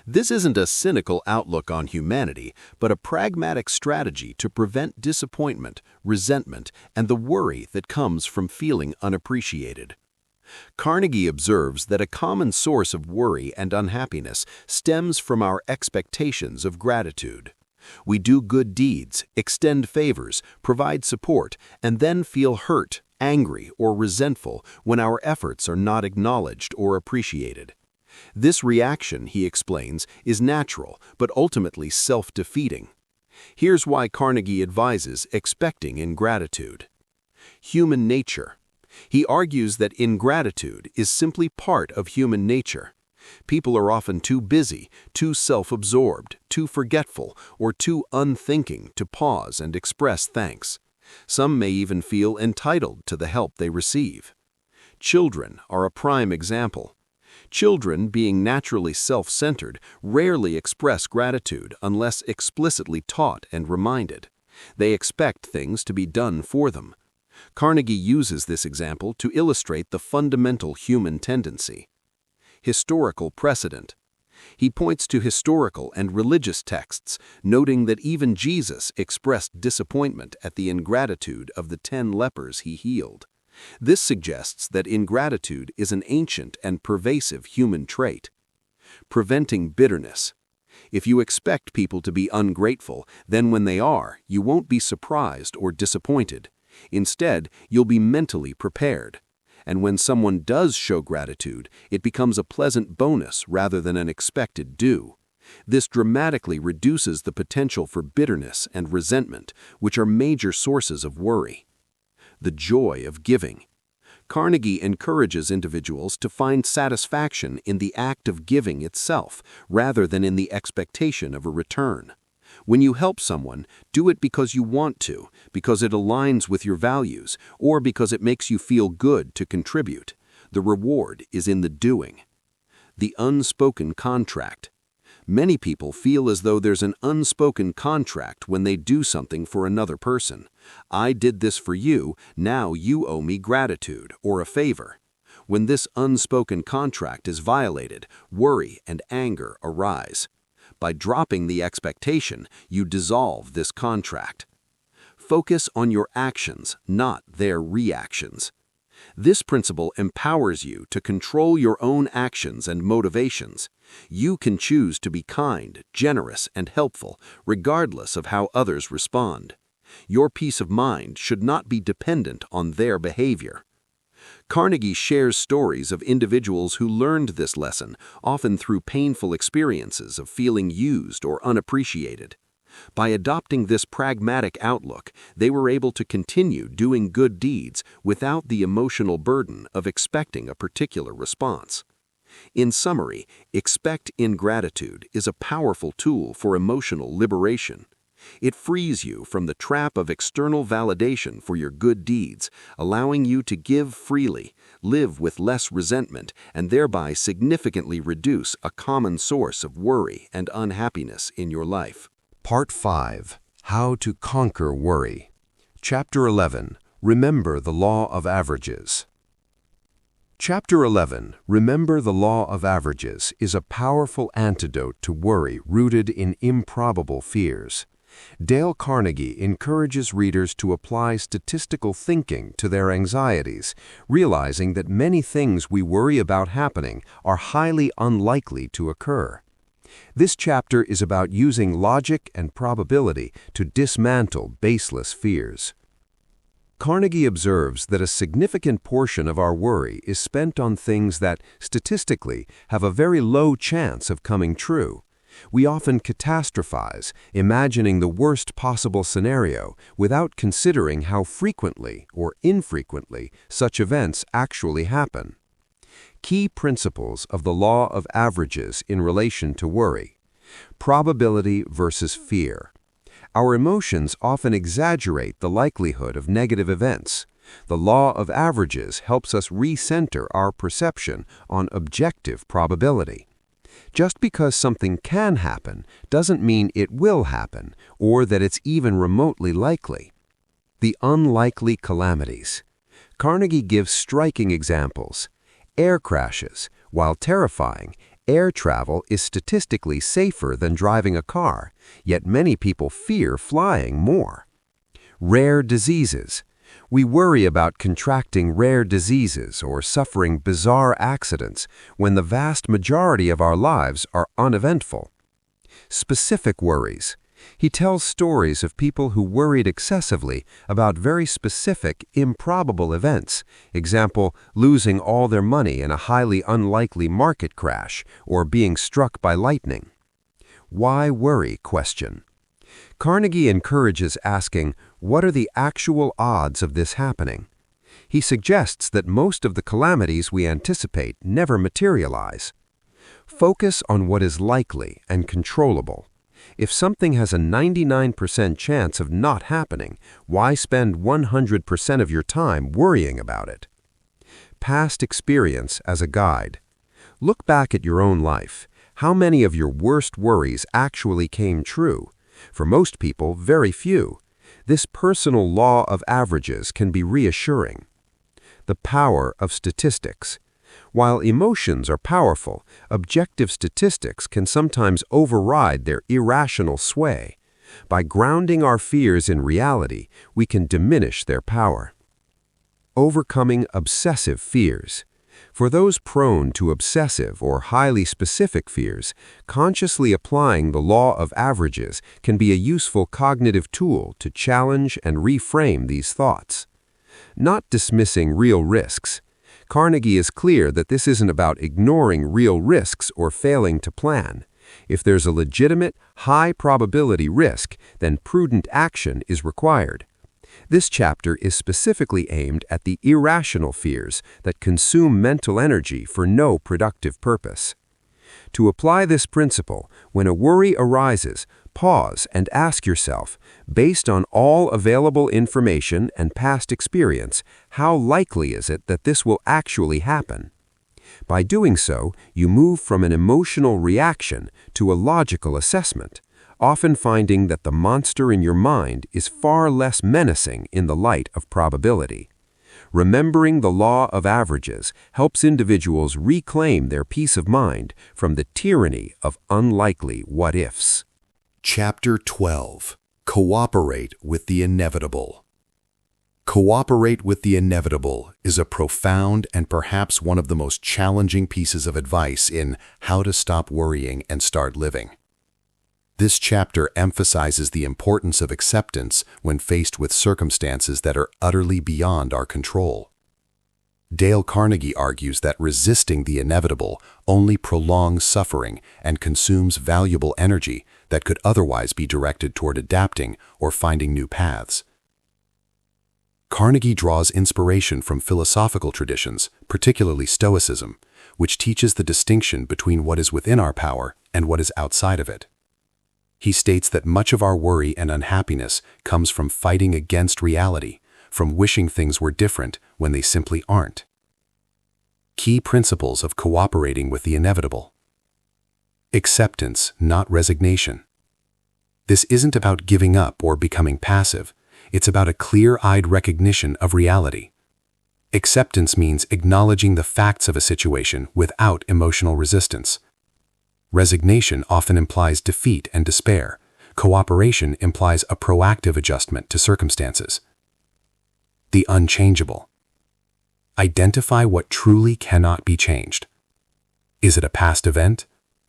This isn't a cynical outlook on humanity, but a pragmatic strategy to prevent disappointment, resentment, and the worry that comes from feeling unappreciated. Carnegie observes that a common source of worry and unhappiness stems from our expectations of gratitude. We do good deeds, extend favors, provide support, and then feel hurt, angry, or resentful when our efforts are not acknowledged or appreciated. This reaction, he explains, is natural but ultimately self-defeating. Here's why Carnegie advises expecting ingratitude. Human nature. He argues that ingratitude is simply part of human nature. People are often too busy, too self-absorbed, too forgetful, or too unthinking to pause and express thanks. Some may even feel entitled to the help they receive. Children are a prime example. Children, being naturally self-centered, rarely express gratitude unless explicitly taught and reminded. They expect things to be done for them. Carnegie uses this example to illustrate the fundamental human tendency. Historical precedent. He points to historical and religious texts, noting that even Jesus expressed disappointment at the ingratitude of the 10 lepers he healed. This suggests that ingratitude is an ancient and pervasive human trait. Preventing bitterness. If you expect people to be ungrateful, then when they are, you won't be surprised or disappointed. Instead, you'll be mentally prepared. And when someone does show gratitude, it becomes a pleasant bonus rather than an expected due. This dramatically reduces the potential for bitterness and resentment, which are major sources of worry. The joy of giving. Carnegie encourages individuals to find satisfaction in the act of giving itself, rather than in the expectation of a return. When you help someone, do it because you want to, because it aligns with your values, or because it makes you feel good to contribute. The reward is in the doing. The unspoken contract. Many people feel as though there's an unspoken contract when they do something for another person. I did this for you, now you owe me gratitude or a favor. When this unspoken contract is violated, worry and anger arise. By dropping the expectation, you dissolve this contract. Focus on your actions, not their reactions. This principle empowers you to control your own actions and motivations. You can choose to be kind, generous, and helpful, regardless of how others respond. Your peace of mind should not be dependent on their behavior. Carnegie shares stories of individuals who learned this lesson, often through painful experiences of feeling used or unappreciated. By adopting this pragmatic outlook, they were able to continue doing good deeds without the emotional burden of expecting a particular response. In summary, expect ingratitude is a powerful tool for emotional liberation. It frees you from the trap of external validation for your good deeds, allowing you to give freely, live with less resentment, and thereby significantly reduce a common source of worry and unhappiness in your life. Part 5. How to Conquer Worry. Chapter 11. Remember the Law of Averages. Chapter 11, Remember the Law of Averages, is a powerful antidote to worry rooted in improbable fears. Dale Carnegie encourages readers to apply statistical thinking to their anxieties, realizing that many things we worry about happening are highly unlikely to occur. This chapter is about using logic and probability to dismantle baseless fears. Carnegie observes that a significant portion of our worry is spent on things that, statistically, have a very low chance of coming true. We often catastrophize, imagining the worst possible scenario without considering how frequently or infrequently such events actually happen. Key principles of the law of averages in relation to worry. Probability versus fear. Our emotions often exaggerate the likelihood of negative events. The law of averages helps us recenter our perception on objective probability. Just because something can happen doesn't mean it will happen or that it's even remotely likely. The unlikely calamities. Carnegie gives striking examples. Air crashes. While terrifying, air travel is statistically safer than driving a car, yet many people fear flying more. Rare diseases. We worry about contracting rare diseases or suffering bizarre accidents when the vast majority of our lives are uneventful. Specific worries. He tells stories of people who worried excessively about very specific, improbable events. Example, losing all their money in a highly unlikely market crash or being struck by lightning. Why worry? Question. Carnegie encourages asking, what are the actual odds of this happening? He suggests that most of the calamities we anticipate never materialize. Focus on what is likely and controllable. If something has a 99% chance of not happening, why spend 100% of your time worrying about it? Past experience as a guide. Look back at your own life. How many of your worst worries actually came true? For most people, very few. This personal law of averages can be reassuring. The power of statistics. While emotions are powerful, objective statistics can sometimes override their irrational sway. By grounding our fears in reality, we can diminish their power. Overcoming obsessive fears. For those prone to obsessive or highly specific fears, consciously applying the law of averages can be a useful cognitive tool to challenge and reframe these thoughts. Not dismissing real risks. Carnegie is clear that this isn't about ignoring real risks or failing to plan. If there's a legitimate, high-probability risk, then prudent action is required. This chapter is specifically aimed at the irrational fears that consume mental energy for no productive purpose. To apply this principle, when a worry arises, pause and ask yourself, based on all available information and past experience, how likely is it that this will actually happen? By doing so, you move from an emotional reaction to a logical assessment, often finding that the monster in your mind is far less menacing in the light of probability. Remembering the law of averages helps individuals reclaim their peace of mind from the tyranny of unlikely what-ifs. Chapter 12. Cooperate with the Inevitable. Cooperate with the inevitable is a profound and perhaps one of the most challenging pieces of advice in How to Stop Worrying and Start Living. This chapter emphasizes the importance of acceptance when faced with circumstances that are utterly beyond our control. Dale Carnegie argues that resisting the inevitable only prolongs suffering and consumes valuable energy that could otherwise be directed toward adapting or finding new paths. Carnegie draws inspiration from philosophical traditions, particularly Stoicism, which teaches the distinction between what is within our power and what is outside of it. He states that much of our worry and unhappiness comes from fighting against reality, from wishing things were different when they simply aren't. Key principles of cooperating with the inevitable. Acceptance, not resignation. This isn't about giving up or becoming passive. It's about a clear-eyed recognition of reality. Acceptance means acknowledging the facts of a situation without emotional resistance. Resignation often implies defeat and despair. Cooperation implies a proactive adjustment to circumstances. The unchangeable. Identify what truly cannot be changed. Is it a past event?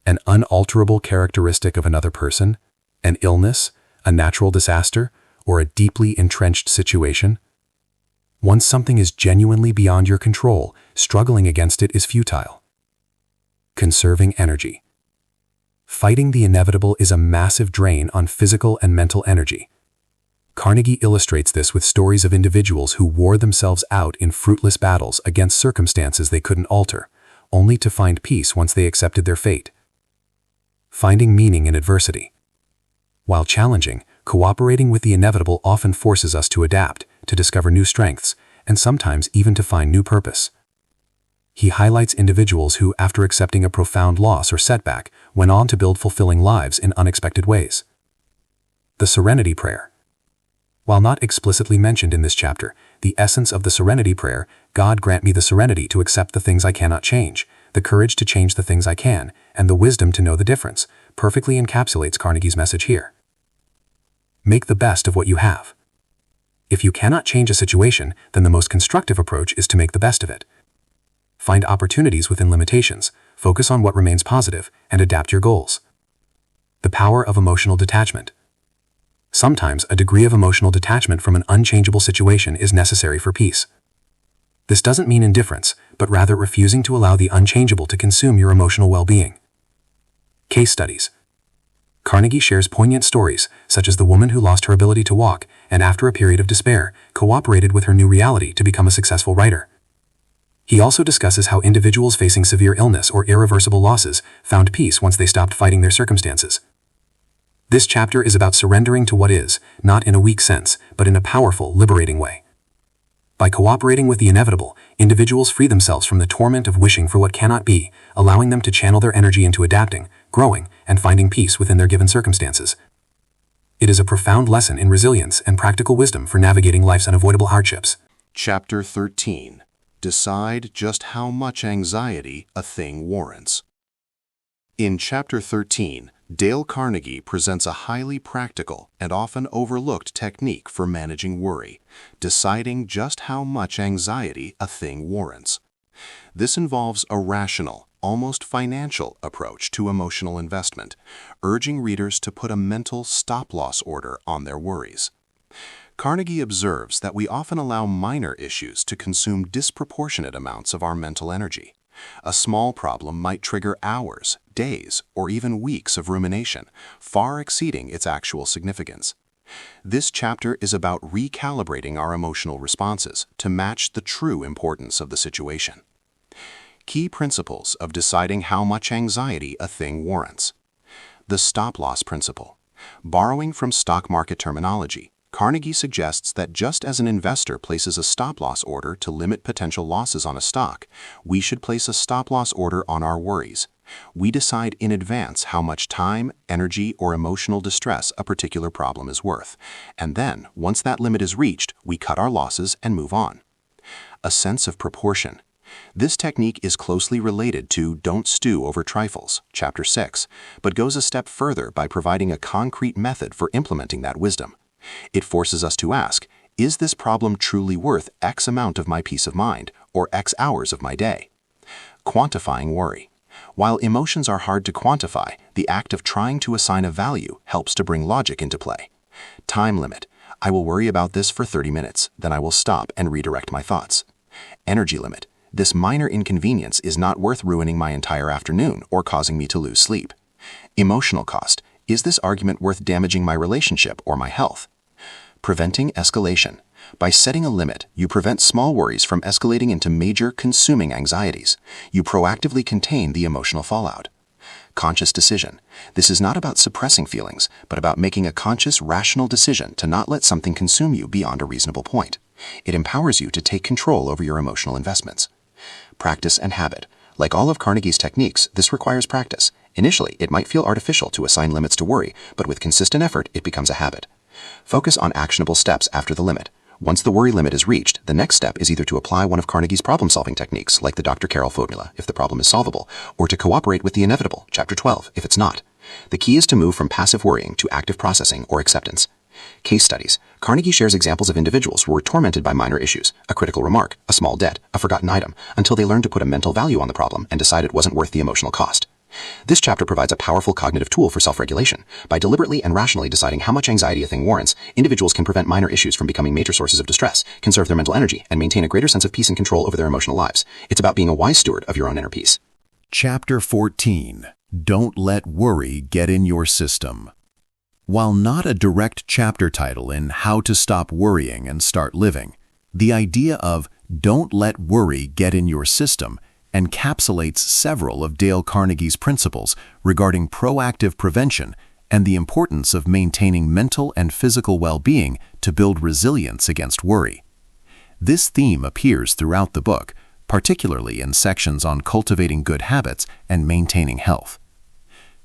An unalterable characteristic of another person? An illness? A natural disaster? Or a deeply entrenched situation? Once something is genuinely beyond your control, struggling against it is futile. Conserving energy. Fighting the inevitable is a massive drain on physical and mental energy. Carnegie illustrates this with stories of individuals who wore themselves out in fruitless battles against circumstances they couldn't alter, only to find peace once they accepted their fate. Finding meaning in adversity. While challenging, cooperating with the inevitable often forces us to adapt, to discover new strengths, and sometimes even to find new purpose. He highlights individuals who, after accepting a profound loss or setback, went on to build fulfilling lives in unexpected ways. The Serenity Prayer. While not explicitly mentioned in this chapter, the essence of the Serenity Prayer, God grant me the serenity to accept the things I cannot change, the courage to change the things I can, and the wisdom to know the difference, perfectly encapsulates Carnegie's message here. Make the best of what you have. If you cannot change a situation, then the most constructive approach is to make the best of it. Find opportunities within limitations, focus on what remains positive, and adapt your goals. The power of emotional detachment. Sometimes a degree of emotional detachment from an unchangeable situation is necessary for peace. This doesn't mean indifference, but rather refusing to allow the unchangeable to consume your emotional well-being. Case studies. Carnegie shares poignant stories, such as the woman who lost her ability to walk and after a period of despair, cooperated with her new reality to become a successful writer. He also discusses how individuals facing severe illness or irreversible losses found peace once they stopped fighting their circumstances. This chapter is about surrendering to what is, not in a weak sense, but in a powerful, liberating way. By cooperating with the inevitable, individuals free themselves from the torment of wishing for what cannot be, allowing them to channel their energy into adapting, growing, and finding peace within their given circumstances. It is a profound lesson in resilience and practical wisdom for navigating life's unavoidable hardships. Chapter 13. Decide just how much anxiety a thing warrants. In Chapter 13, Dale Carnegie presents a highly practical and often overlooked technique for managing worry, deciding just how much anxiety a thing warrants. This involves a rational, almost financial approach to emotional investment, urging readers to put a mental stop-loss order on their worries. Carnegie observes that we often allow minor issues to consume disproportionate amounts of our mental energy. A small problem might trigger hours, days, or even weeks of rumination, far exceeding its actual significance. This chapter is about recalibrating our emotional responses to match the true importance of the situation. Key principles of deciding how much anxiety a thing warrants. The stop-loss principle. Borrowing from stock market terminology, Carnegie suggests that just as an investor places a stop-loss order to limit potential losses on a stock, we should place a stop-loss order on our worries. We decide in advance how much time, energy, or emotional distress a particular problem is worth, and then, once that limit is reached, we cut our losses and move on. A sense of proportion. This technique is closely related to Don't Stew Over Trifles, Chapter 6, but goes a step further by providing a concrete method for implementing that wisdom. It forces us to ask, is this problem truly worth X amount of my peace of mind, or X hours of my day? Quantifying worry. While emotions are hard to quantify, the act of trying to assign a value helps to bring logic into play. Time limit. I will worry about this for 30 minutes, then I will stop and redirect my thoughts. Energy limit. This minor inconvenience is not worth ruining my entire afternoon or causing me to lose sleep. Emotional cost. Is this argument worth damaging my relationship or my health? Preventing escalation. By setting a limit, you prevent small worries from escalating into major, consuming anxieties. You proactively contain the emotional fallout. Conscious decision. This is not about suppressing feelings, but about making a conscious, rational decision to not let something consume you beyond a reasonable point. It empowers you to take control over your emotional investments. Practice and habit. Like all of Carnegie's techniques, this requires practice. Initially, it might feel artificial to assign limits to worry, but with consistent effort, it becomes a habit. Focus on actionable steps after the limit. Once the worry limit is reached, the next step is either to apply one of Carnegie's problem-solving techniques, like the Dr. Carrel formula, if the problem is solvable, or to cooperate with the inevitable, Chapter 12, if it's not. The key is to move from passive worrying to active processing or acceptance. Case studies. Carnegie shares examples of individuals who were tormented by minor issues, a critical remark, a small debt, a forgotten item, until they learned to put a mental value on the problem and decide it wasn't worth the emotional cost. This chapter provides a powerful cognitive tool for self-regulation. By deliberately and rationally deciding how much anxiety a thing warrants, individuals can prevent minor issues from becoming major sources of distress, conserve their mental energy, and maintain a greater sense of peace and control over their emotional lives. It's about being a wise steward of your own inner peace. Chapter 14. Don't Let Worry Get in Your System. While not a direct chapter title in How to Stop Worrying and Start Living, the idea of Don't Let Worry Get in Your System encapsulates several of Dale Carnegie's principles regarding proactive prevention and the importance of maintaining mental and physical well-being to build resilience against worry. This theme appears throughout the book, particularly in sections on cultivating good habits and maintaining health.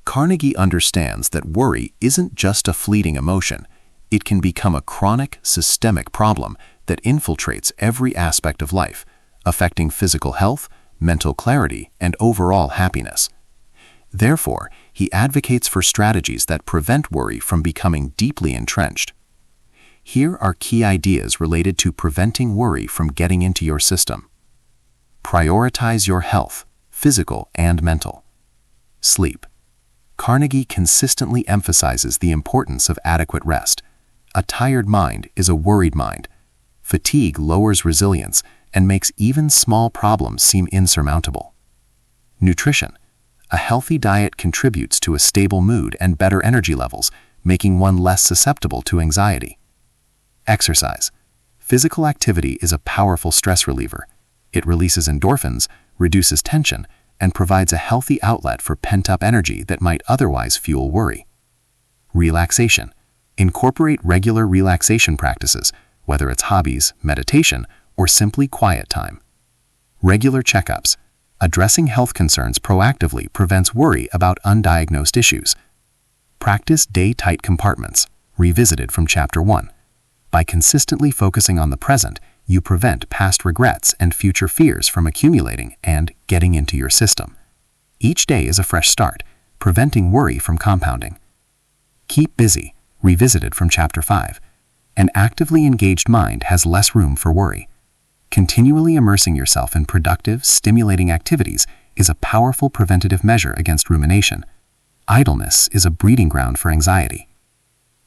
Carnegie understands that worry isn't just a fleeting emotion. It can become a chronic, systemic problem that infiltrates every aspect of life, affecting physical health, mental clarity, and overall happiness. Therefore, he advocates for strategies that prevent worry from becoming deeply entrenched. Here are key ideas related to preventing worry from getting into your system. Prioritize your health, physical and mental. Sleep. Carnegie consistently emphasizes the importance of adequate rest. A tired mind is a worried mind. Fatigue lowers resilience and makes even small problems seem insurmountable. Nutrition. A healthy diet contributes to a stable mood and better energy levels, making one less susceptible to anxiety. Exercise. Physical activity is a powerful stress reliever. It releases endorphins, reduces tension, and provides a healthy outlet for pent-up energy that might otherwise fuel worry. Relaxation. Incorporate regular relaxation practices, whether it's hobbies, meditation, or simply quiet time. Regular checkups. Addressing health concerns proactively prevents worry about undiagnosed issues. Practice day-tight compartments, revisited from Chapter 1. By consistently focusing on the present, you prevent past regrets and future fears from accumulating and getting into your system. Each day is a fresh start, preventing worry from compounding. Keep busy, revisited from Chapter 5. An actively engaged mind has less room for worry. Continually immersing yourself in productive, stimulating activities is a powerful preventative measure against rumination. Idleness is a breeding ground for anxiety.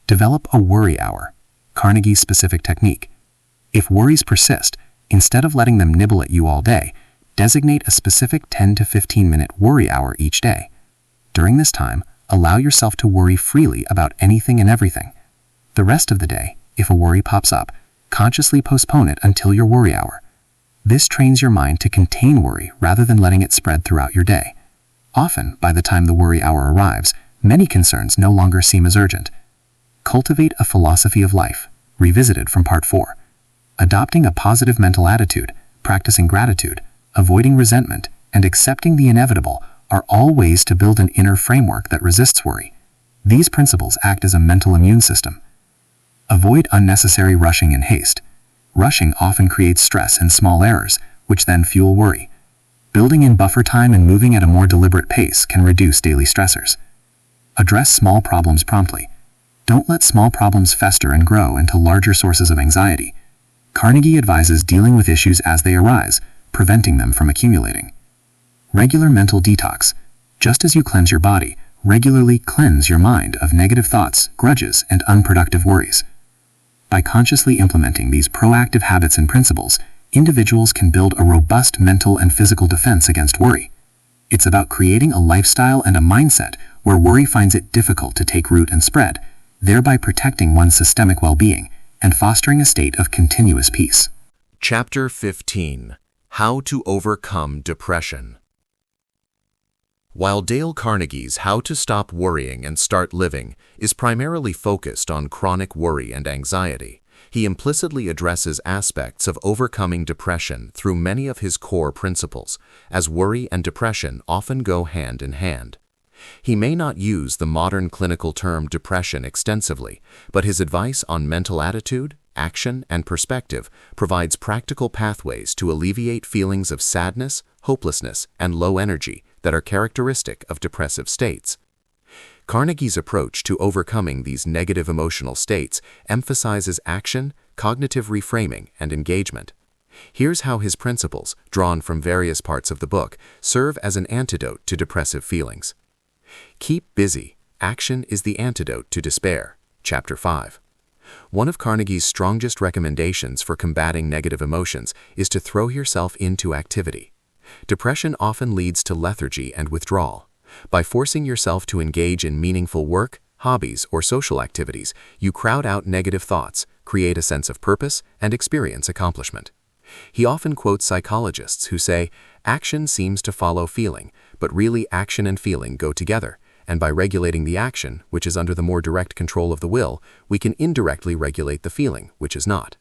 Develop a worry hour, Carnegie's specific technique. If worries persist, instead of letting them nibble at you all day, designate a specific 10 to 15-minute worry hour each day. During this time, allow yourself to worry freely about anything and everything. The rest of the day, if a worry pops up, consciously postpone it until your worry hour. This trains your mind to contain worry rather than letting it spread throughout your day. Often, by the time the worry hour arrives, many concerns no longer seem as urgent. Cultivate a philosophy of life, revisited from Part 4. Adopting a positive mental attitude, practicing gratitude, avoiding resentment, and accepting the inevitable are all ways to build an inner framework that resists worry. These principles act as a mental immune system. Avoid unnecessary rushing and haste. Rushing often creates stress and small errors, which then fuel worry. Building in buffer time and moving at a more deliberate pace can reduce daily stressors. Address small problems promptly. Don't let small problems fester and grow into larger sources of anxiety. Carnegie advises dealing with issues as they arise, preventing them from accumulating. Regular mental detox. Just as you cleanse your body, regularly cleanse your mind of negative thoughts, grudges, and unproductive worries. By consciously implementing these proactive habits and principles, individuals can build a robust mental and physical defense against worry. It's about creating a lifestyle and a mindset where worry finds it difficult to take root and spread, thereby protecting one's systemic well-being and fostering a state of continuous peace. Chapter 15. How to Overcome Depression. While Dale Carnegie's How to Stop Worrying and Start Living is primarily focused on chronic worry and anxiety, he implicitly addresses aspects of overcoming depression through many of his core principles, as worry and depression often go hand in hand. He may not use the modern clinical term depression extensively, but his advice on mental attitude, action, and perspective provides practical pathways to alleviate feelings of sadness, hopelessness, and low energy that are characteristic of depressive states. Carnegie's approach to overcoming these negative emotional states emphasizes action, cognitive reframing, and engagement. Here's how his principles, drawn from various parts of the book, serve as an antidote to depressive feelings. Keep busy. Action is the antidote to despair. Chapter 5. One of Carnegie's strongest recommendations for combating negative emotions is to throw yourself into activity. Depression often leads to lethargy and withdrawal. By forcing yourself to engage in meaningful work, hobbies, or social activities, you crowd out negative thoughts, create a sense of purpose, and experience accomplishment. He often quotes psychologists who say, "Action seems to follow feeling, but really action and feeling go together, and by regulating the action, which is under the more direct control of the will, we can indirectly regulate the feeling, which is not.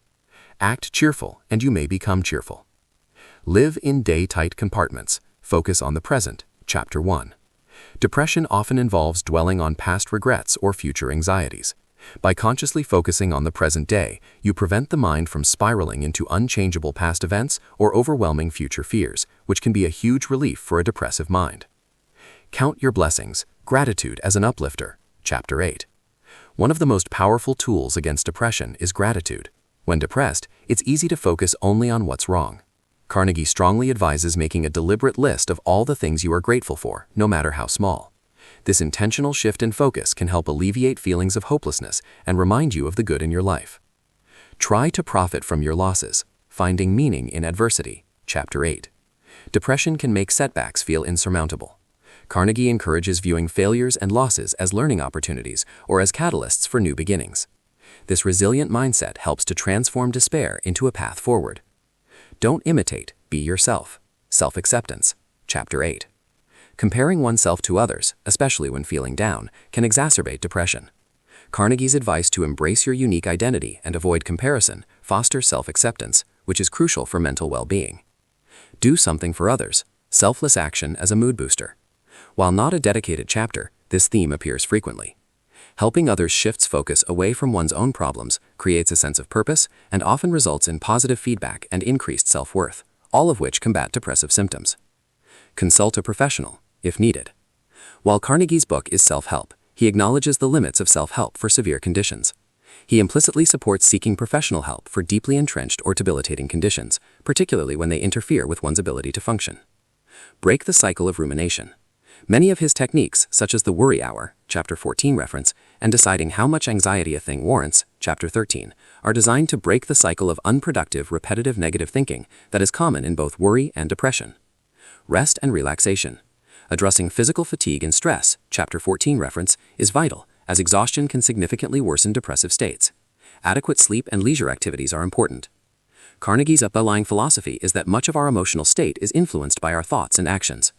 Act cheerful, and you may become cheerful." Live in day-tight compartments. Focus on the present. Chapter 1. Depression often involves dwelling on past regrets or future anxieties. By consciously focusing on the present day, you prevent the mind from spiraling into unchangeable past events or overwhelming future fears, which can be a huge relief for a depressive mind. Count your blessings. Gratitude as an uplifter. Chapter 8. One of the most powerful tools against depression is gratitude. When depressed, it's easy to focus only on what's wrong. Carnegie strongly advises making a deliberate list of all the things you are grateful for, no matter how small. This intentional shift in focus can help alleviate feelings of hopelessness and remind you of the good in your life. Try to profit from your losses. Finding meaning in adversity. Chapter 8. Depression can make setbacks feel insurmountable. Carnegie encourages viewing failures and losses as learning opportunities or as catalysts for new beginnings. This resilient mindset helps to transform despair into a path forward. Don't imitate, be yourself. Self-acceptance. Chapter 8. Comparing oneself to others, especially when feeling down, can exacerbate depression. Carnegie's advice to embrace your unique identity and avoid comparison fosters self-acceptance, which is crucial for mental well-being. Do something for others. Selfless action as a mood booster. While not a dedicated chapter, this theme appears frequently. Helping others shifts focus away from one's own problems, creates a sense of purpose, and often results in positive feedback and increased self-worth, all of which combat depressive symptoms. Consult a professional, if needed. While Carnegie's book is self-help, he acknowledges the limits of self-help for severe conditions. He implicitly supports seeking professional help for deeply entrenched or debilitating conditions, particularly when they interfere with one's ability to function. Break the cycle of rumination. Many of his techniques, such as the worry hour, Chapter 14 reference, and deciding how much anxiety a thing warrants, Chapter 13, are designed to break the cycle of unproductive, repetitive negative thinking that is common in both worry and depression. Rest and relaxation. Addressing physical fatigue and stress, Chapter 14 reference, is vital, as exhaustion can significantly worsen depressive states. Adequate sleep and leisure activities are important. Carnegie's underlying philosophy is that much of our emotional state is influenced by our thoughts and actions.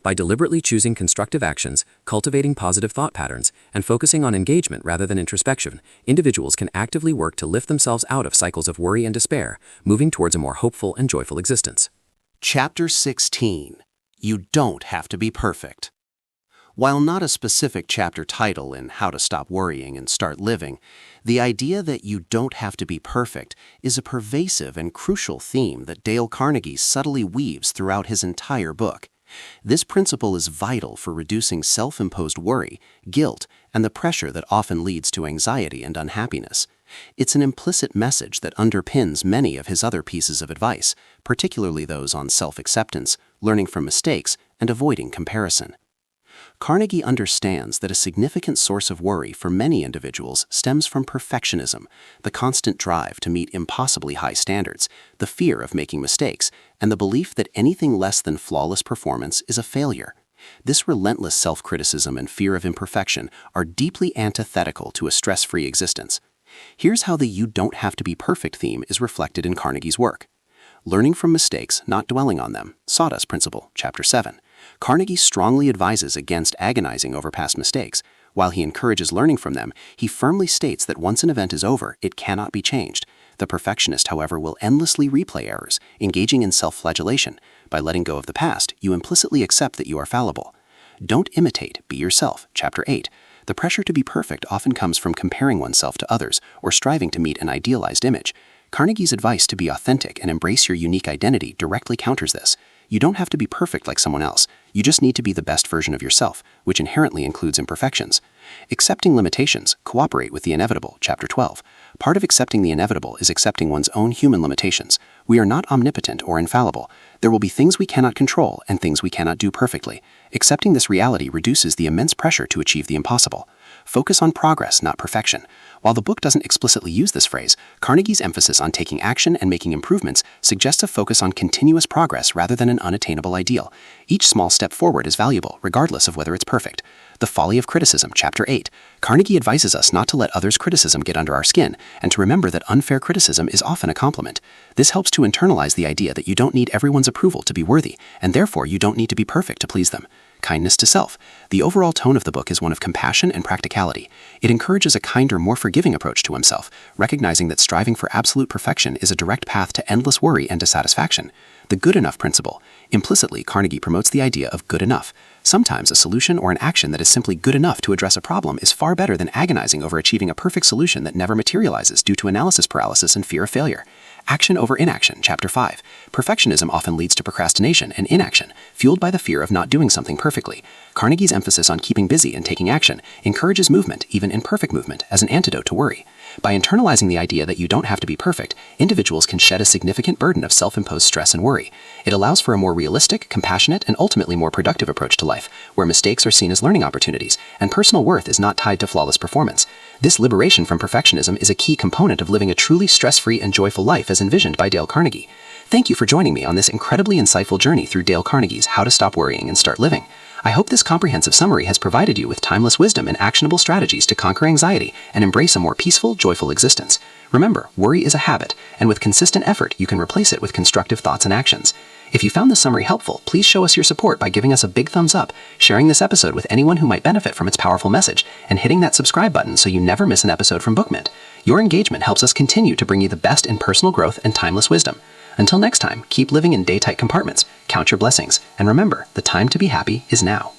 By deliberately choosing constructive actions, cultivating positive thought patterns, and focusing on engagement rather than introspection, individuals can actively work to lift themselves out of cycles of worry and despair, moving towards a more hopeful and joyful existence. Chapter 16. You don't have to be perfect. While not a specific chapter title in How to Stop Worrying and Start Living, the idea that you don't have to be perfect is a pervasive and crucial theme that Dale Carnegie subtly weaves throughout his entire book. This principle is vital for reducing self-imposed worry, guilt, and the pressure that often leads to anxiety and unhappiness. It's an implicit message that underpins many of his other pieces of advice, particularly those on self-acceptance, learning from mistakes, and avoiding comparison. Carnegie understands that a significant source of worry for many individuals stems from perfectionism, the constant drive to meet impossibly high standards, the fear of making mistakes, and the belief that anything less than flawless performance is a failure. This relentless self-criticism and fear of imperfection are deeply antithetical to a stress-free existence. Here's how the "you don't have to be perfect" theme is reflected in Carnegie's work. Learning from mistakes, not dwelling on them. Sawdust Principle, Chapter 7. Carnegie strongly advises against agonizing over past mistakes. While he encourages learning from them, he firmly states that once an event is over, it cannot be changed. The perfectionist, however, will endlessly replay errors, engaging in self-flagellation. By letting go of the past, you implicitly accept that you are fallible. Don't imitate, be yourself. Chapter 8. The pressure to be perfect often comes from comparing oneself to others or striving to meet an idealized image. Carnegie's advice to be authentic and embrace your unique identity directly counters this. You don't have to be perfect like someone else. You just need to be the best version of yourself, which inherently includes imperfections. Accepting limitations, cooperate with the inevitable. Chapter 12. Part of accepting the inevitable is accepting one's own human limitations. We are not omnipotent or infallible. There will be things we cannot control and things we cannot do perfectly. Accepting this reality reduces the immense pressure to achieve the impossible. Focus on progress, not perfection. While the book doesn't explicitly use this phrase, Carnegie's emphasis on taking action and making improvements suggests a focus on continuous progress rather than an unattainable ideal. Each small step forward is valuable, regardless of whether it's perfect. The Folly of Criticism, Chapter 8. Carnegie advises us not to let others' criticism get under our skin, and to remember that unfair criticism is often a compliment. This helps to internalize the idea that you don't need everyone's approval to be worthy, and therefore you don't need to be perfect to please them. Kindness to self. The overall tone of the book is one of compassion and practicality. It encourages a kinder, more forgiving approach to himself, recognizing that striving for absolute perfection is a direct path to endless worry and dissatisfaction. The good enough principle. Implicitly, Carnegie promotes the idea of good enough. Sometimes a solution or an action that is simply good enough to address a problem is far better than agonizing over achieving a perfect solution that never materializes due to analysis paralysis and fear of failure. Action over inaction, Chapter 5. Perfectionism often leads to procrastination and inaction, fueled by the fear of not doing something perfectly. Carnegie's emphasis on keeping busy and taking action encourages movement, even imperfect movement, as an antidote to worry. By internalizing the idea that you don't have to be perfect, individuals can shed a significant burden of self-imposed stress and worry. It allows for a more realistic, compassionate, and ultimately more productive approach to life, where mistakes are seen as learning opportunities, and personal worth is not tied to flawless performance. This liberation from perfectionism is a key component of living a truly stress-free and joyful life as envisioned by Dale Carnegie. Thank you for joining me on this incredibly insightful journey through Dale Carnegie's How to Stop Worrying and Start Living. I hope this comprehensive summary has provided you with timeless wisdom and actionable strategies to conquer anxiety and embrace a more peaceful, joyful existence. Remember, worry is a habit, and with consistent effort, you can replace it with constructive thoughts and actions. If you found this summary helpful, please show us your support by giving us a big thumbs up, sharing this episode with anyone who might benefit from its powerful message, and hitting that subscribe button so you never miss an episode from BookMint. Your engagement helps us continue to bring you the best in personal growth and timeless wisdom. Until next time, keep living in day-tight compartments, count your blessings, and remember, the time to be happy is now.